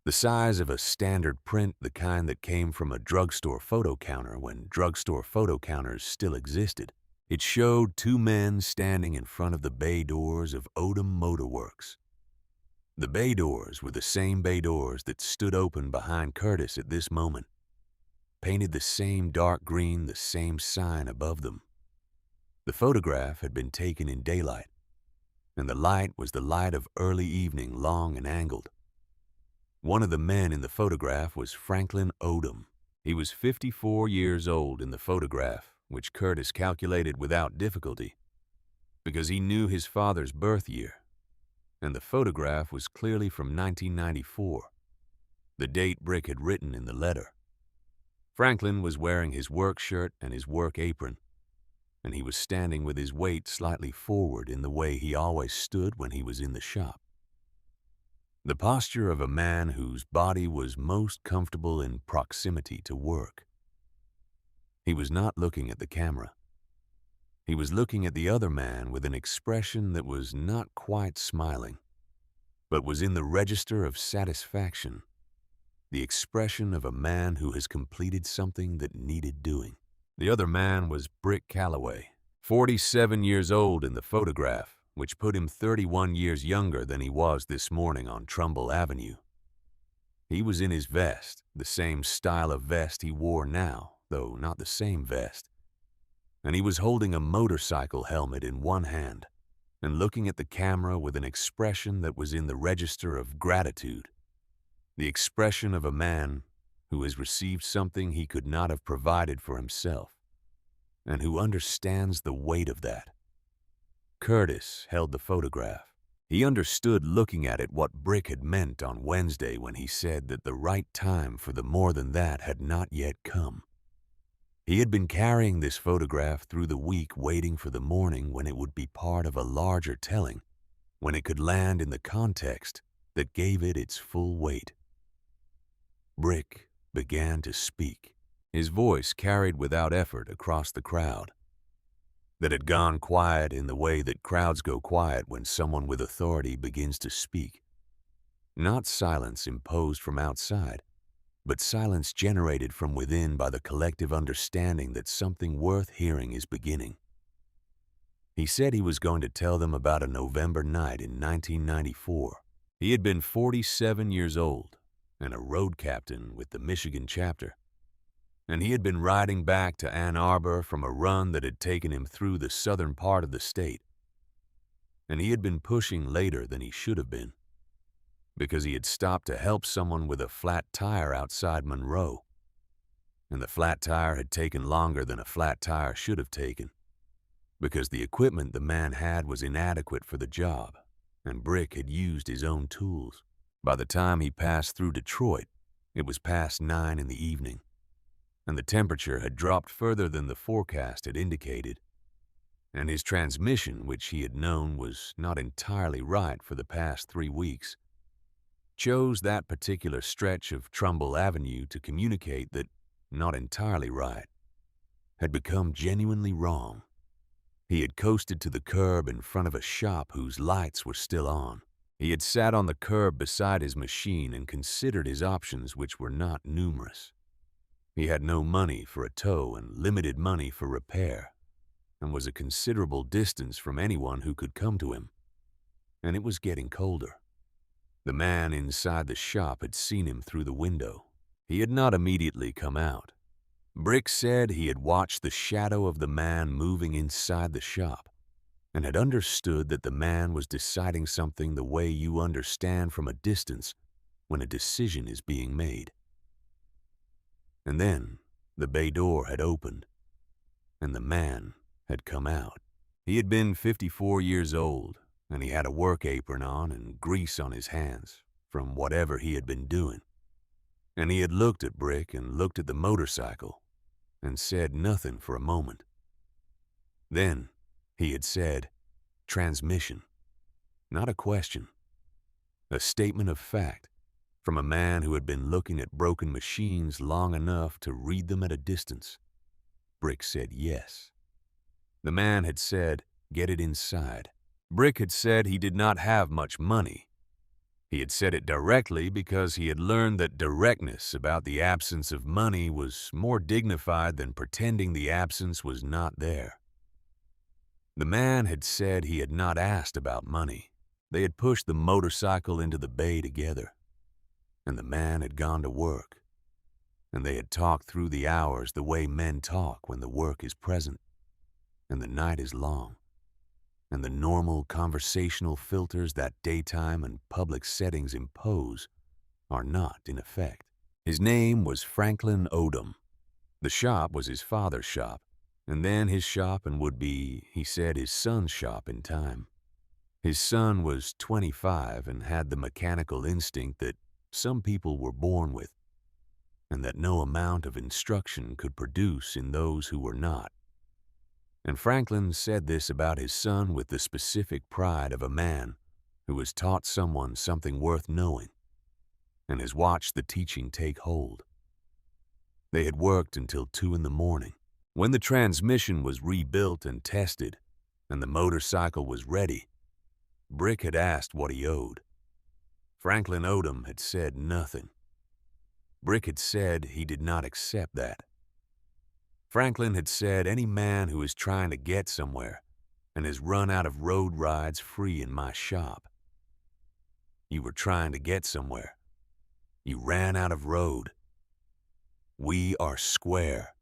The size of a standard print, the kind that came from a drugstore photo counter when drugstore photo counters still existed. It showed two men standing in front of the bay doors of Odom Motor Works. The bay doors were the same bay doors that stood open behind Curtis at this moment, painted the same dark green, the same sign above them. The photograph had been taken in daylight, and the light was the light of early evening, long and angled. One of the men in the photograph was Franklin Odom. He was 54 years old in the photograph, which Curtis calculated without difficulty, because he knew his father's birth year, and the photograph was clearly from 1994, the date Brick had written in the letter. Franklin was wearing his work shirt and his work apron, and he was standing with his weight slightly forward in the way he always stood when he was in the shop. The posture of a man whose body was most comfortable in proximity to work. He was not looking at the camera. He was looking at the other man with an expression that was not quite smiling, but was in the register of satisfaction, the expression of a man who has completed something that needed doing. The other man was Brick Calloway, 47 years old in the photograph, which put him 31 years younger than he was this morning on Trumbull Avenue. He was in his vest, the same style of vest he wore now, though not the same vest, and he was holding a motorcycle helmet in one hand and looking at the camera with an expression that was in the register of gratitude, the expression of a man who has received something he could not have provided for himself, and who understands the weight of that. Curtis held the photograph. He understood looking at it what Brick had meant on Wednesday when he said that the right time for the more than that had not yet come. He had been carrying this photograph through the week, waiting for the morning when it would be part of a larger telling, when it could land in the context that gave it its full weight. Brick began to speak. His voice carried without effort across the crowd, that had gone quiet in the way that crowds go quiet when someone with authority begins to speak. Not silence imposed from outside, but silence generated from within by the collective understanding that something worth hearing is beginning. He said he was going to tell them about a November night in 1994. He had been 47 years old and a road captain with the Michigan chapter, and he had been riding back to Ann Arbor from a run that had taken him through the southern part of the state. And he had been pushing later than he should have been, because he had stopped to help someone with a flat tire outside Monroe. And the flat tire had taken longer than a flat tire should have taken, because the equipment the man had was inadequate for the job, and Brick had used his own tools. By the time he passed through Detroit, it was past 9 in the evening, and the temperature had dropped further than the forecast had indicated, and his transmission, which he had known was not entirely right for the past 3 weeks, chose that particular stretch of Trumbull Avenue to communicate that not entirely right had become genuinely wrong. He had coasted to the curb in front of a shop whose lights were still on. He had sat on the curb beside his machine and considered his options, which were not numerous. He had no money for a tow and limited money for repair, and was a considerable distance from anyone who could come to him, and it was getting colder. The man inside the shop had seen him through the window. He had not immediately come out. Brick said he had watched the shadow of the man moving inside the shop and had understood that the man was deciding something the way you understand from a distance when a decision is being made. And then the bay door had opened, and the man had come out. He had been 54 years old, and he had a work apron on and grease on his hands from whatever he had been doing. And he had looked at Brick and looked at the motorcycle and said nothing for a moment. Then he had said, "Transmission." Not a question. A statement of fact from a man who had been looking at broken machines long enough to read them at a distance. Brick said yes. The man had said, "Get it inside." Brick had said he did not have much money. He had said it directly because he had learned that directness about the absence of money was more dignified than pretending the absence was not there. The man had said he had not asked about money. They had pushed the motorcycle into the bay together, and the man had gone to work, and they had talked through the hours the way men talk when the work is present, and the night is long, and the normal conversational filters that daytime and public settings impose are not in effect. His name was Franklin Odom. The shop was his father's shop, and then his shop and would be, he said, his son's shop in time. His son was 25 and had the mechanical instinct that some people were born with, and that no amount of instruction could produce in those who were not. And Franklin said this about his son with the specific pride of a man who has taught someone something worth knowing and has watched the teaching take hold. They had worked until 2 a.m. When the transmission was rebuilt and tested and the motorcycle was ready, Brick had asked what he owed. Franklin Odom had said nothing. Brick had said he did not accept that. Franklin had said any man who is trying to get somewhere and has run out of road rides free in my shop. You were trying to get somewhere. You ran out of road. We are square.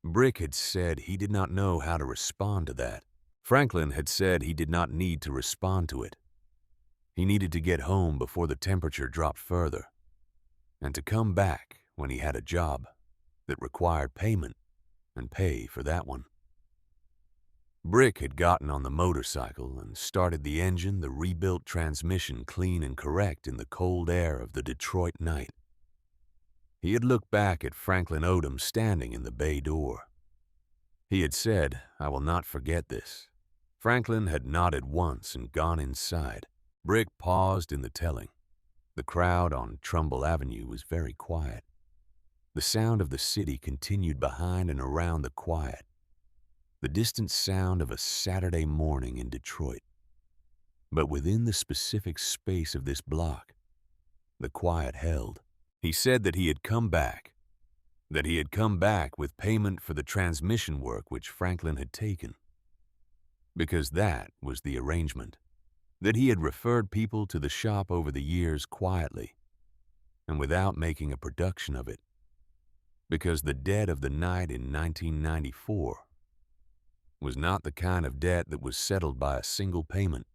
Brick had said he did not know how to respond to that. Franklin had said he did not need to respond to it. He needed to get home before the temperature dropped further, and to come back when he had a job that required payment and pay for that one. Brick had gotten on the motorcycle and started the engine, the rebuilt transmission clean and correct in the cold air of the Detroit night. He had looked back at Franklin Odom standing in the bay door. He had said, "I will not forget this." Franklin had nodded once and gone inside. Brick paused in the telling. The crowd on Trumbull Avenue was very quiet. The sound of the city continued behind and around the quiet, the distant sound of a Saturday morning in Detroit. But within the specific space of this block, the quiet held. He said that he had come back with payment for the transmission work which Franklin had taken, because that was the arrangement, that he had referred people to the shop over the years quietly and without making a production of it, because the debt of the night in 1994 was not the kind of debt that was settled by a single payment,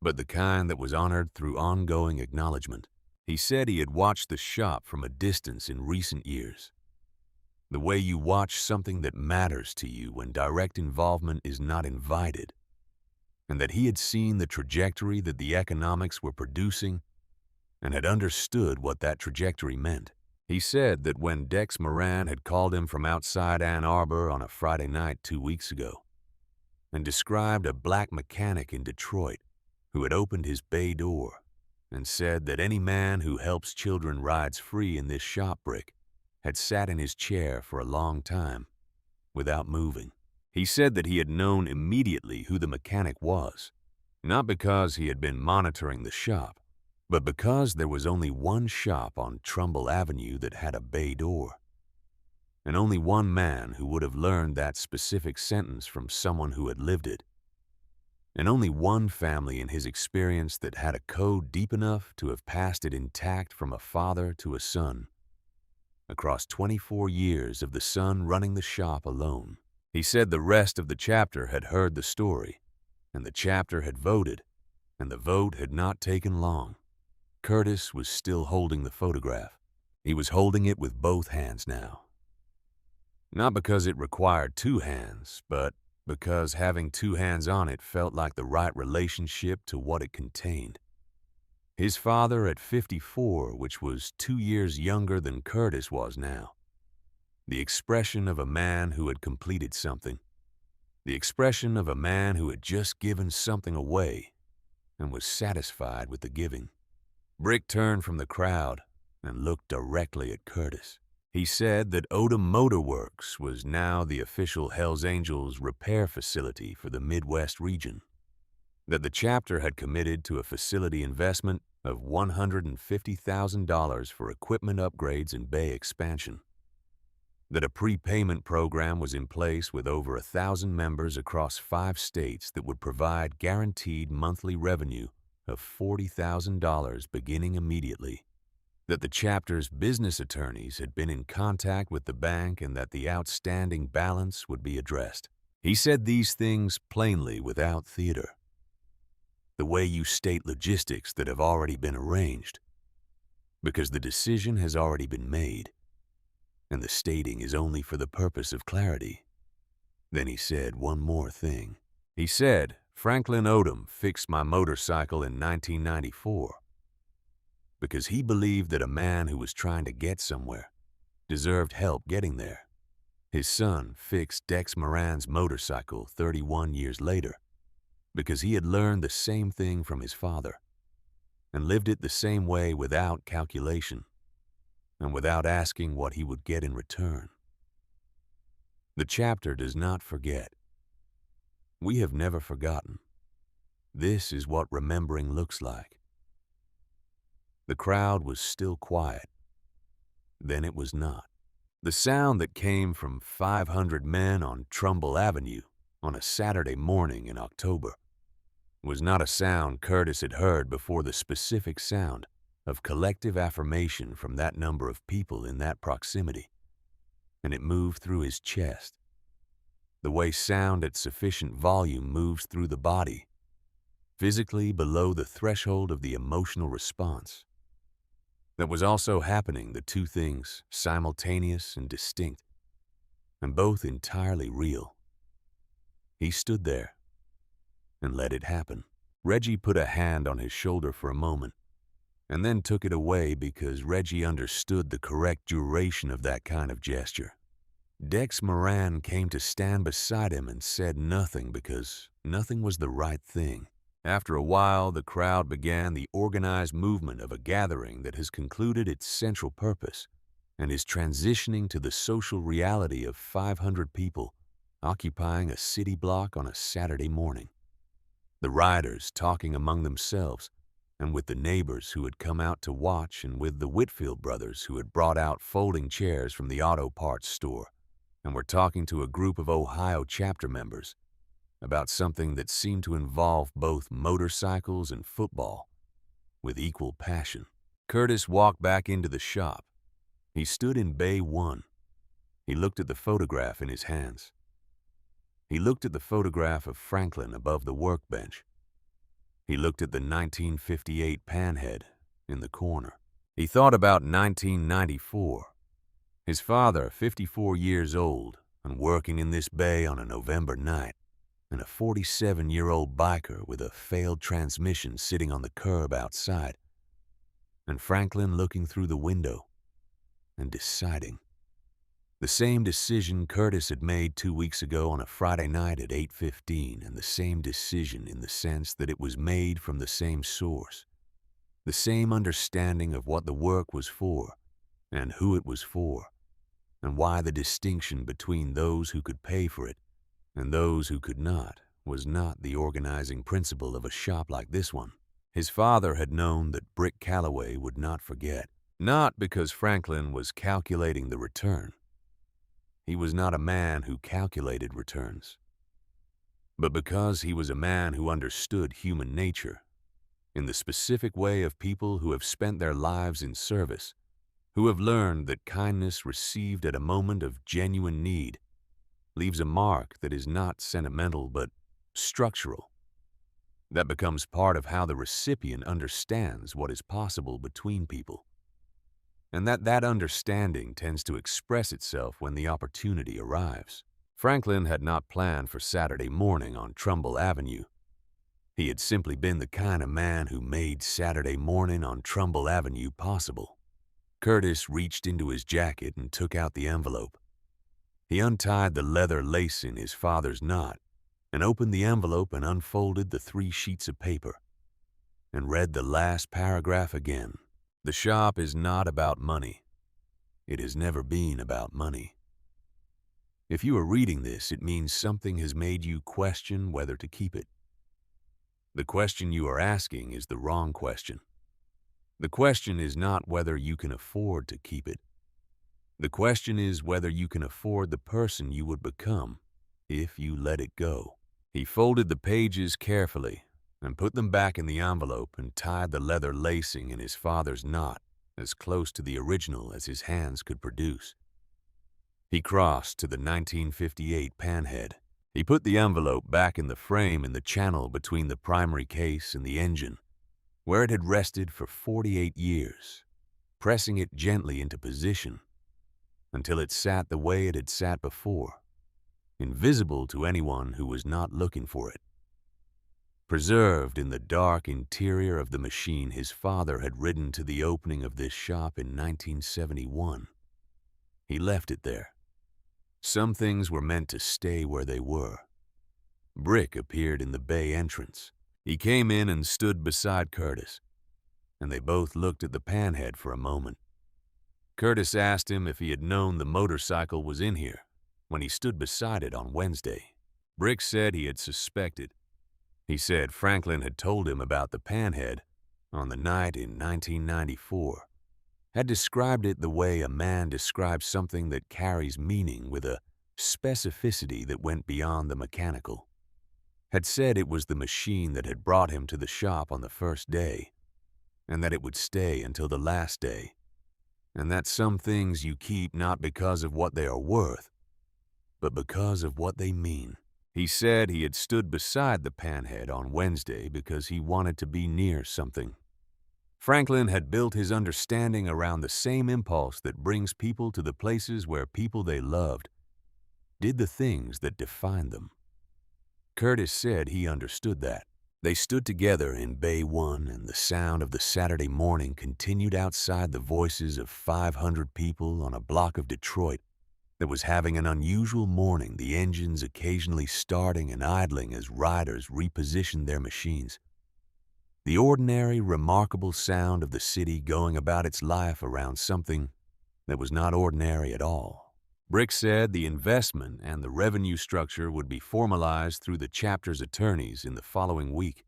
but the kind that was honored through ongoing acknowledgement. He said he had watched the shop from a distance in recent years, the way you watch something that matters to you when direct involvement is not invited, and that he had seen the trajectory that the economics were producing and had understood what that trajectory meant. He said that when Dex Moran had called him from outside Ann Arbor on a Friday night 2 weeks ago and described a black mechanic in Detroit who had opened his bay door and said that any man who helps children rides free in this shop, Brick, had sat in his chair for a long time without moving. He said that he had known immediately who the mechanic was, not because he had been monitoring the shop, but because there was only one shop on Trumbull Avenue that had a bay door. and only one man who would have learned that specific sentence from someone who had lived it, and only one family in his experience that had a code deep enough to have passed it intact from a father to a son, across 24 years of the son running the shop alone. He said the rest of the chapter had heard the story, and the chapter had voted, and the vote had not taken long. Curtis was still holding the photograph. He was holding it with both hands now. Not because it required two hands, but because having two hands on it felt like the right relationship to what it contained. His father at 54, which was 2 years younger than Curtis was now. The expression of a man who had completed something. The expression of a man who had just given something away and was satisfied with the giving. Brick turned from the crowd and looked directly at Curtis. He said that Odom Motor Works was now the official Hells Angels repair facility for the Midwest region, that the chapter had committed to a facility investment of $150,000 for equipment upgrades and bay expansion, that a prepayment program was in place with over 1,000 members across 5 states that would provide guaranteed monthly revenue of $40,000 beginning immediately, that the chapter's business attorneys had been in contact with the bank and that the outstanding balance would be addressed. He said these things plainly without theater, the way you state logistics that have already been arranged, because the decision has already been made, and the stating is only for the purpose of clarity. Then he said one more thing. He said, Franklin Odom fixed my motorcycle in 1994 because he believed that a man who was trying to get somewhere deserved help getting there. His son fixed Dex Moran's motorcycle 31 years later because he had learned the same thing from his father and lived it the same way without calculation and without asking what he would get in return. The chapter does not forget. We have never forgotten. This is what remembering looks like. The crowd was still quiet. Then it was not. The sound that came from 500 men on Trumbull Avenue on a Saturday morning in October was not a sound Curtis had heard before, the specific sound of collective affirmation from that number of people in that proximity, and it moved through his chest, the way sound at sufficient volume moves through the body, physically below the threshold of the emotional response. That was also happening, the two things simultaneous and distinct, and both entirely real. He stood there and let it happen. Reggie put a hand on his shoulder for a moment, and then took it away because Reggie understood the correct duration of that kind of gesture. Dex Moran came to stand beside him and said nothing because nothing was the right thing. After a while, the crowd began the organized movement of a gathering that has concluded its central purpose and is transitioning to the social reality of 500 people occupying a city block on a Saturday morning. The riders talking among themselves and with the neighbors who had come out to watch and with the Whitfield brothers who had brought out folding chairs from the auto parts store and were talking to a group of Ohio chapter members about something that seemed to involve both motorcycles and football with equal passion. Curtis walked back into the shop. He stood in Bay 1. He looked at the photograph in his hands. He looked at the photograph of Franklin above the workbench. He looked at the 1958 panhead in the corner. He thought about 1994. His father, 54 years old, and working in this bay on a November night, and a 47-year-old biker with a failed transmission sitting on the curb outside, and Franklin looking through the window and deciding. The same decision Curtis had made 2 weeks ago on a Friday night at 8:15, and the same decision in the sense that it was made from the same source, the same understanding of what the work was for and who it was for, and why the distinction between those who could pay for it and those who could not was not the organizing principle of a shop like this one. His father had known that Brick Calloway would not forget, not because Franklin was calculating the return, he was not a man who calculated returns, but because he was a man who understood human nature in the specific way of people who have spent their lives in service, who have learned that kindness received at a moment of genuine need leaves a mark that is not sentimental but structural, that becomes part of how the recipient understands what is possible between people, and that understanding tends to express itself when the opportunity arrives. Franklin had not planned for Saturday morning on Trumbull Avenue. He had simply been the kind of man who made Saturday morning on Trumbull Avenue possible. Curtis reached into his jacket and took out the envelope. He untied the leather lace in his father's knot and opened the envelope and unfolded the 3 sheets of paper and read the last paragraph again. The shop is not about money. It has never been about money. If you are reading this, it means something has made you question whether to keep it. The question you are asking is the wrong question. The question is not whether you can afford to keep it. The question is whether you can afford the person you would become if you let it go. He folded the pages carefully and put them back in the envelope and tied the leather lacing in his father's knot as close to the original as his hands could produce. He crossed to the 1958 panhead. He put the envelope back in the frame in the channel between the primary case and the engine, where it had rested for 48 years, pressing it gently into position until it sat the way it had sat before, invisible to anyone who was not looking for it. Preserved in the dark interior of the machine his father had ridden to the opening of this shop in 1971. He left it there. Some things were meant to stay where they were. Brick appeared in the bay entrance. He came in and stood beside Curtis, and they both looked at the panhead for a moment. Curtis asked him if he had known the motorcycle was in here when he stood beside it on Wednesday. Brick said he had suspected. He said Franklin had told him about the panhead on the night in 1994, had described it the way a man describes something that carries meaning with a specificity that went beyond the mechanical, had said it was the machine that had brought him to the shop on the first day, and that it would stay until the last day, and that some things you keep not because of what they are worth, but because of what they mean. He said he had stood beside the panhead on Wednesday because he wanted to be near something. Franklin had built his understanding around the same impulse that brings people to the places where people they loved did the things that defined them. Curtis said he understood that. They stood together in Bay 1, and the sound of the Saturday morning continued outside the voices of 500 people on a block of Detroit that was having an unusual morning, the engines occasionally starting and idling as riders repositioned their machines. The ordinary, remarkable sound of the city going about its life around something that was not ordinary at all. Brick said the investment and the revenue structure would be formalized through the chapter's attorneys in the following week,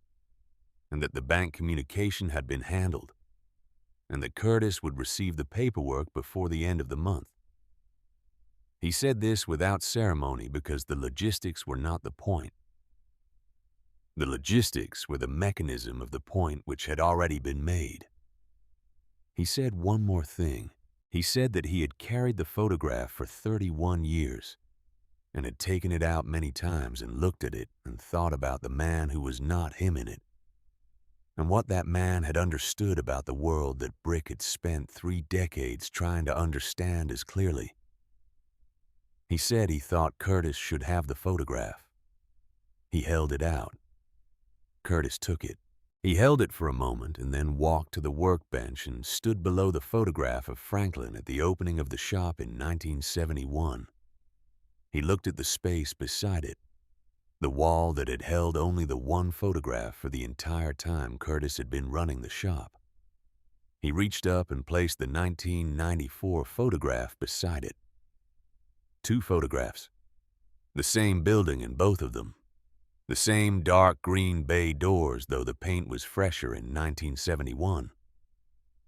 and that the bank communication had been handled, and that Curtis would receive the paperwork before the end of the month. He said this without ceremony because the logistics were not the point. The logistics were the mechanism of the point which had already been made. He said one more thing. He said that he had carried the photograph for 31 years and had taken it out many times and looked at it and thought about the man who was not him in it, and what that man had understood about the world that Brick had spent 3 decades trying to understand as clearly. He said he thought Curtis should have the photograph. He held it out. Curtis took it. He held it for a moment and then walked to the workbench and stood below the photograph of Franklin at the opening of the shop in 1971. He looked at the space beside it, the wall that had held only the one photograph for the entire time Curtis had been running the shop. He reached up and placed the 1994 photograph beside it. 2 photographs. The same building in both of them. The same dark green bay doors, though the paint was fresher in 1971.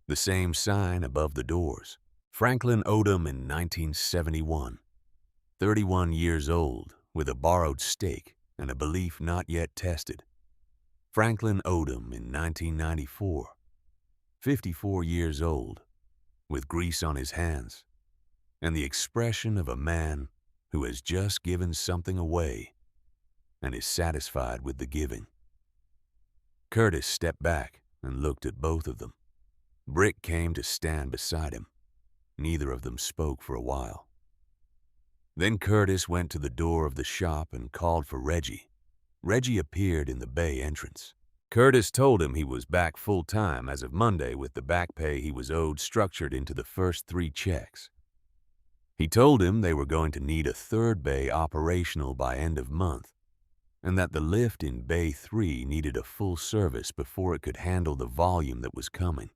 The same sign above the doors. Franklin Odom in 1971. 31 years old, with a borrowed stake and a belief not yet tested. Franklin Odom in 1994, 54 years old, with grease on his hands, and the expression of a man who has just given something away and is satisfied with the giving. Curtis stepped back and looked at both of them. Brick came to stand beside him. Neither of them spoke for a while. Then Curtis went to the door of the shop and called for Reggie. Reggie appeared in the bay entrance. Curtis told him he was back full-time as of Monday with the back pay he was owed structured into the first 3 checks. He told him they were going to need a third bay operational by end of month, and that the lift in Bay 3 needed a full service before it could handle the volume that was coming.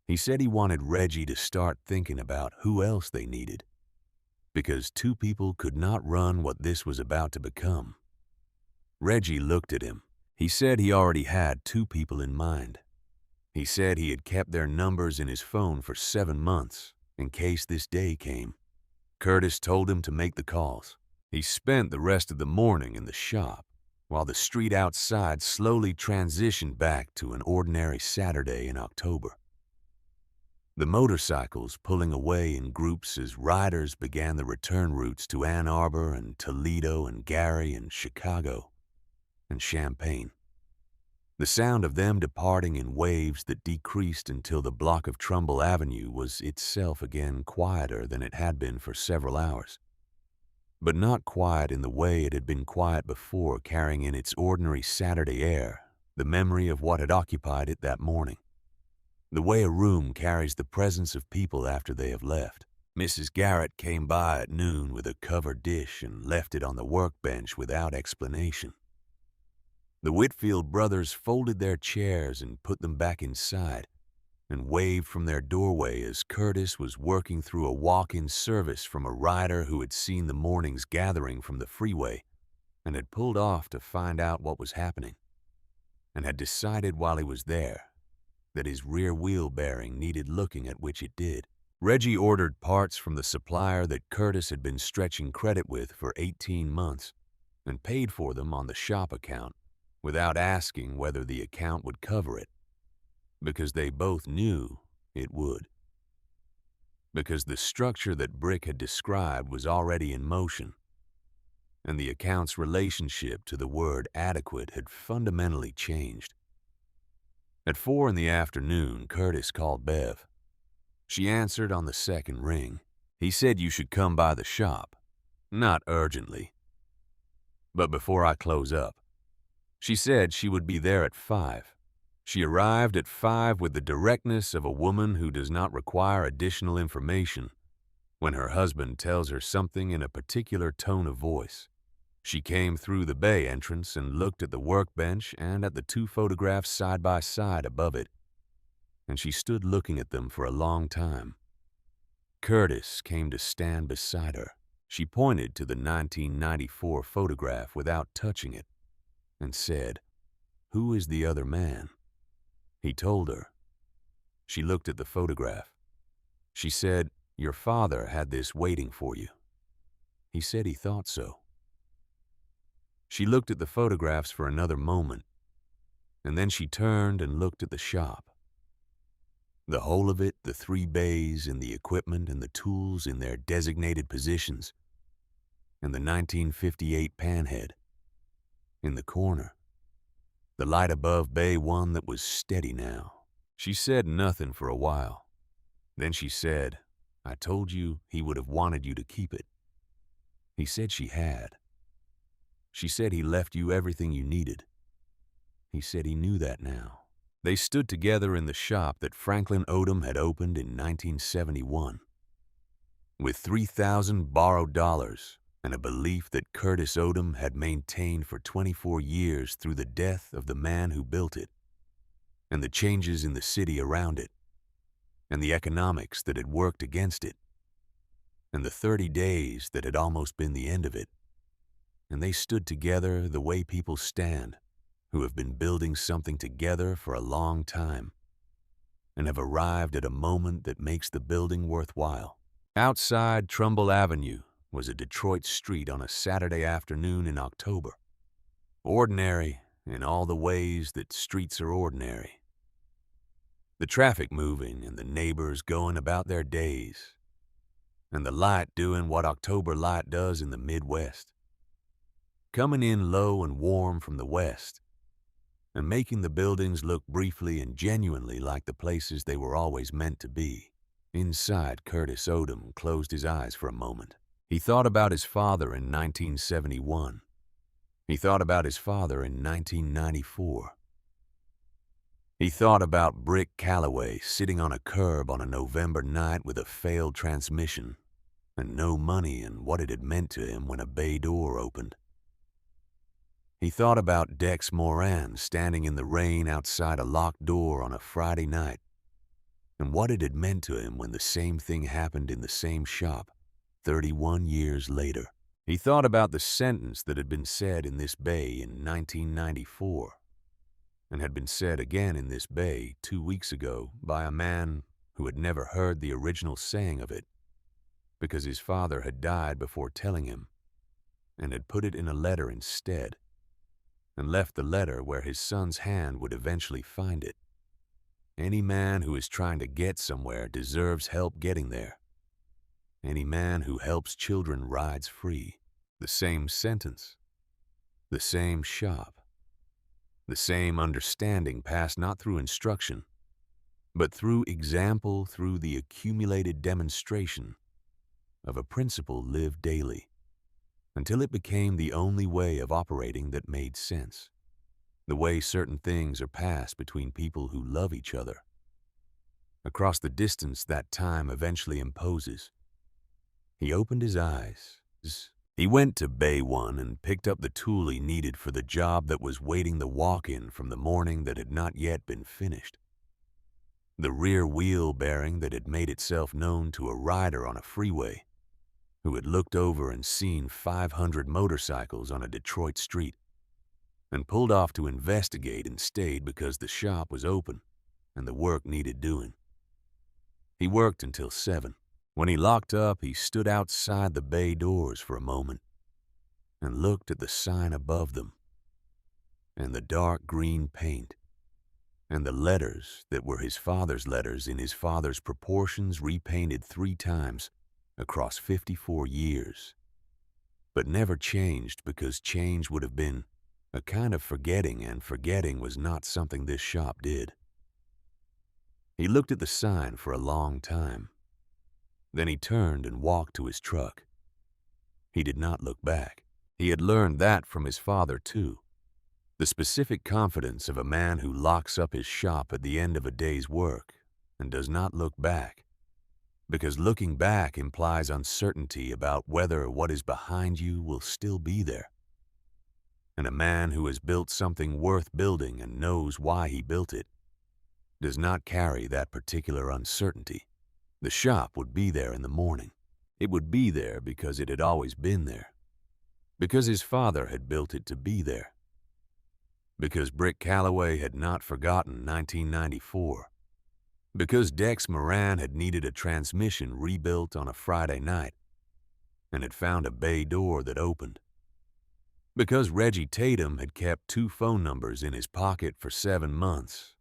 He said he wanted Reggie to start thinking about who else they needed, because 2 people could not run what this was about to become. Reggie looked at him. He said he already had 2 people in mind. He said he had kept their numbers in his phone for 7 months, in case this day came. Curtis told him to make the calls. He spent the rest of the morning in the shop, while the street outside slowly transitioned back to an ordinary Saturday in October. The motorcycles pulling away in groups as riders began the return routes to Ann Arbor and Toledo and Gary and Chicago and Champaign. The sound of them departing in waves that decreased until the block of Trumbull Avenue was itself again quieter than it had been for several hours. But not quiet in the way it had been quiet before, carrying in its ordinary Saturday air the memory of what had occupied it that morning. The way a room carries the presence of people after they have left. Mrs. Garrett came by at noon with a covered dish and left it on the workbench without explanation. The Whitfield brothers folded their chairs and put them back inside and waved from their doorway as Curtis was working through a walk-in service from a rider who had seen the morning's gathering from the freeway and had pulled off to find out what was happening, and had decided while he was there that his rear wheel bearing needed looking at, which it did. Reggie ordered parts from the supplier that Curtis had been stretching credit with for 18 months and paid for them on the shop account without asking whether the account would cover it, because they both knew it would. Because the structure that Brick had described was already in motion, and the account's relationship to the word adequate had fundamentally changed. At 4 in the afternoon, Curtis called Bev. She answered on the second ring. He said you should come by the shop, not urgently, but before I close up. She said she would be there at 5. She arrived at 5 with the directness of a woman who does not require additional information when her husband tells her something in a particular tone of voice. She came through the bay entrance and looked at the workbench and at the 2 photographs side by side above it, and she stood looking at them for a long time. Curtis came to stand beside her. She pointed to the 1994 photograph without touching it and said, "Who is the other man?" He told her. She looked at the photograph. She said, "Your father had this waiting for you. He said he thought so." She looked at the photographs for another moment, and then she turned and looked at the shop. The whole of it, the 3 bays and the equipment and the tools in their designated positions, and the 1958 panhead in the corner, the light above Bay 1 that was steady now. She said nothing for a while. Then she said, "I told you he would have wanted you to keep it." He said she had. She said he left you everything you needed. He said he knew that now. They stood together in the shop that Franklin Odom had opened in 1971. With 3,000 borrowed dollars and a belief that Curtis Odom had maintained for 24 years through the death of the man who built it, and the changes in the city around it, and the economics that had worked against it, and the 30 days that had almost been the end of it. And they stood together the way people stand who have been building something together for a long time and have arrived at a moment that makes the building worthwhile. Outside Trumbull Avenue, was a Detroit street on a Saturday afternoon in October. Ordinary in all the ways that streets are ordinary. The traffic moving and the neighbors going about their days, and the light doing what October light does in the Midwest, coming in low and warm from the west, and making the buildings look briefly and genuinely like the places they were always meant to be. Inside, Curtis Odom closed his eyes for a moment. He thought about his father in 1971. He thought about his father in 1994. He thought about Brick Calloway sitting on a curb on a November night with a failed transmission and no money, and what it had meant to him when a bay door opened. He thought about Dex Moran standing in the rain outside a locked door on a Friday night, and what it had meant to him when the same thing happened in the same shop 31 years later. He thought about the sentence that had been said in this bay in 1994 and had been said again in this bay 2 weeks ago by a man who had never heard the original saying of it because his father had died before telling him and had put it in a letter instead and left the letter where his son's hand would eventually find it. Any man who is trying to get somewhere deserves help getting there. Any man who helps children rides free. The same sentence, the same shop, the same understanding passed not through instruction, but through example, through the accumulated demonstration of a principle lived daily, until it became the only way of operating that made sense. The way certain things are passed between people who love each other. Across the distance that time eventually imposes. He opened his eyes. He went to Bay 1 and picked up the tool he needed for the job that was waiting the walk-in from the morning that had not yet been finished. The rear wheel bearing that had made itself known to a rider on a freeway who had looked over and seen 500 motorcycles on a Detroit street and pulled off to investigate and stayed because the shop was open and the work needed doing. He worked until 7. When he locked up, he stood outside the bay doors for a moment and looked at the sign above them and the dark green paint and the letters that were his father's letters in his father's proportions repainted 3 times across 54 years, but never changed because change would have been a kind of forgetting, and forgetting was not something this shop did. He looked at the sign for a long time. Then he turned and walked to his truck. He did not look back. He had learned that from his father, too. The specific confidence of a man who locks up his shop at the end of a day's work and does not look back, because looking back implies uncertainty about whether what is behind you will still be there. And a man who has built something worth building and knows why he built it does not carry that particular uncertainty. The shop would be there in the morning. It would be there because it had always been there. Because his father had built it to be there. Because Brick Calloway had not forgotten 1994. Because Dex Moran had needed a transmission rebuilt on a Friday night and had found a bay door that opened. Because Reggie Tatum had kept 2 phone numbers in his pocket for 7 months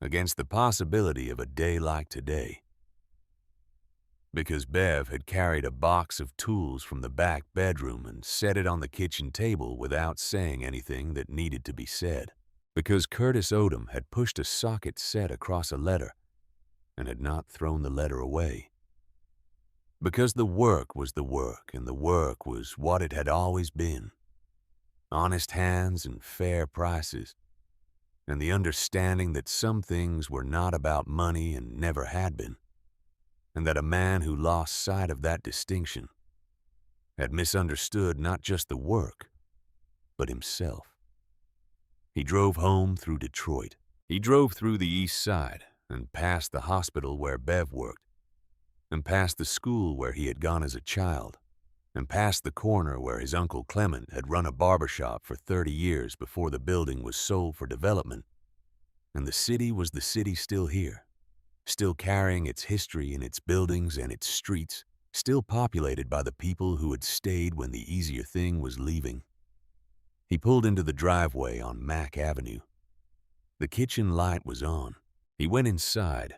against the possibility of a day like today. Because Bev had carried a box of tools from the back bedroom and set it on the kitchen table without saying anything that needed to be said. Because Curtis Odom had pushed a socket set across a letter and had not thrown the letter away. Because the work was the work, and the work was what it had always been. Honest hands and fair prices, and the understanding that some things were not about money and never had been, and that a man who lost sight of that distinction had misunderstood not just the work, but himself. He drove home through Detroit. He drove through the East Side and past the hospital where Bev worked, and past the school where he had gone as a child, and past the corner where his Uncle Clement had run a barbershop for 30 years before the building was sold for development. And the city was the city still here, still carrying its history in its buildings and its streets, still populated by the people who had stayed when the easier thing was leaving. He pulled into the driveway on Mack Avenue. The kitchen light was on. He went inside,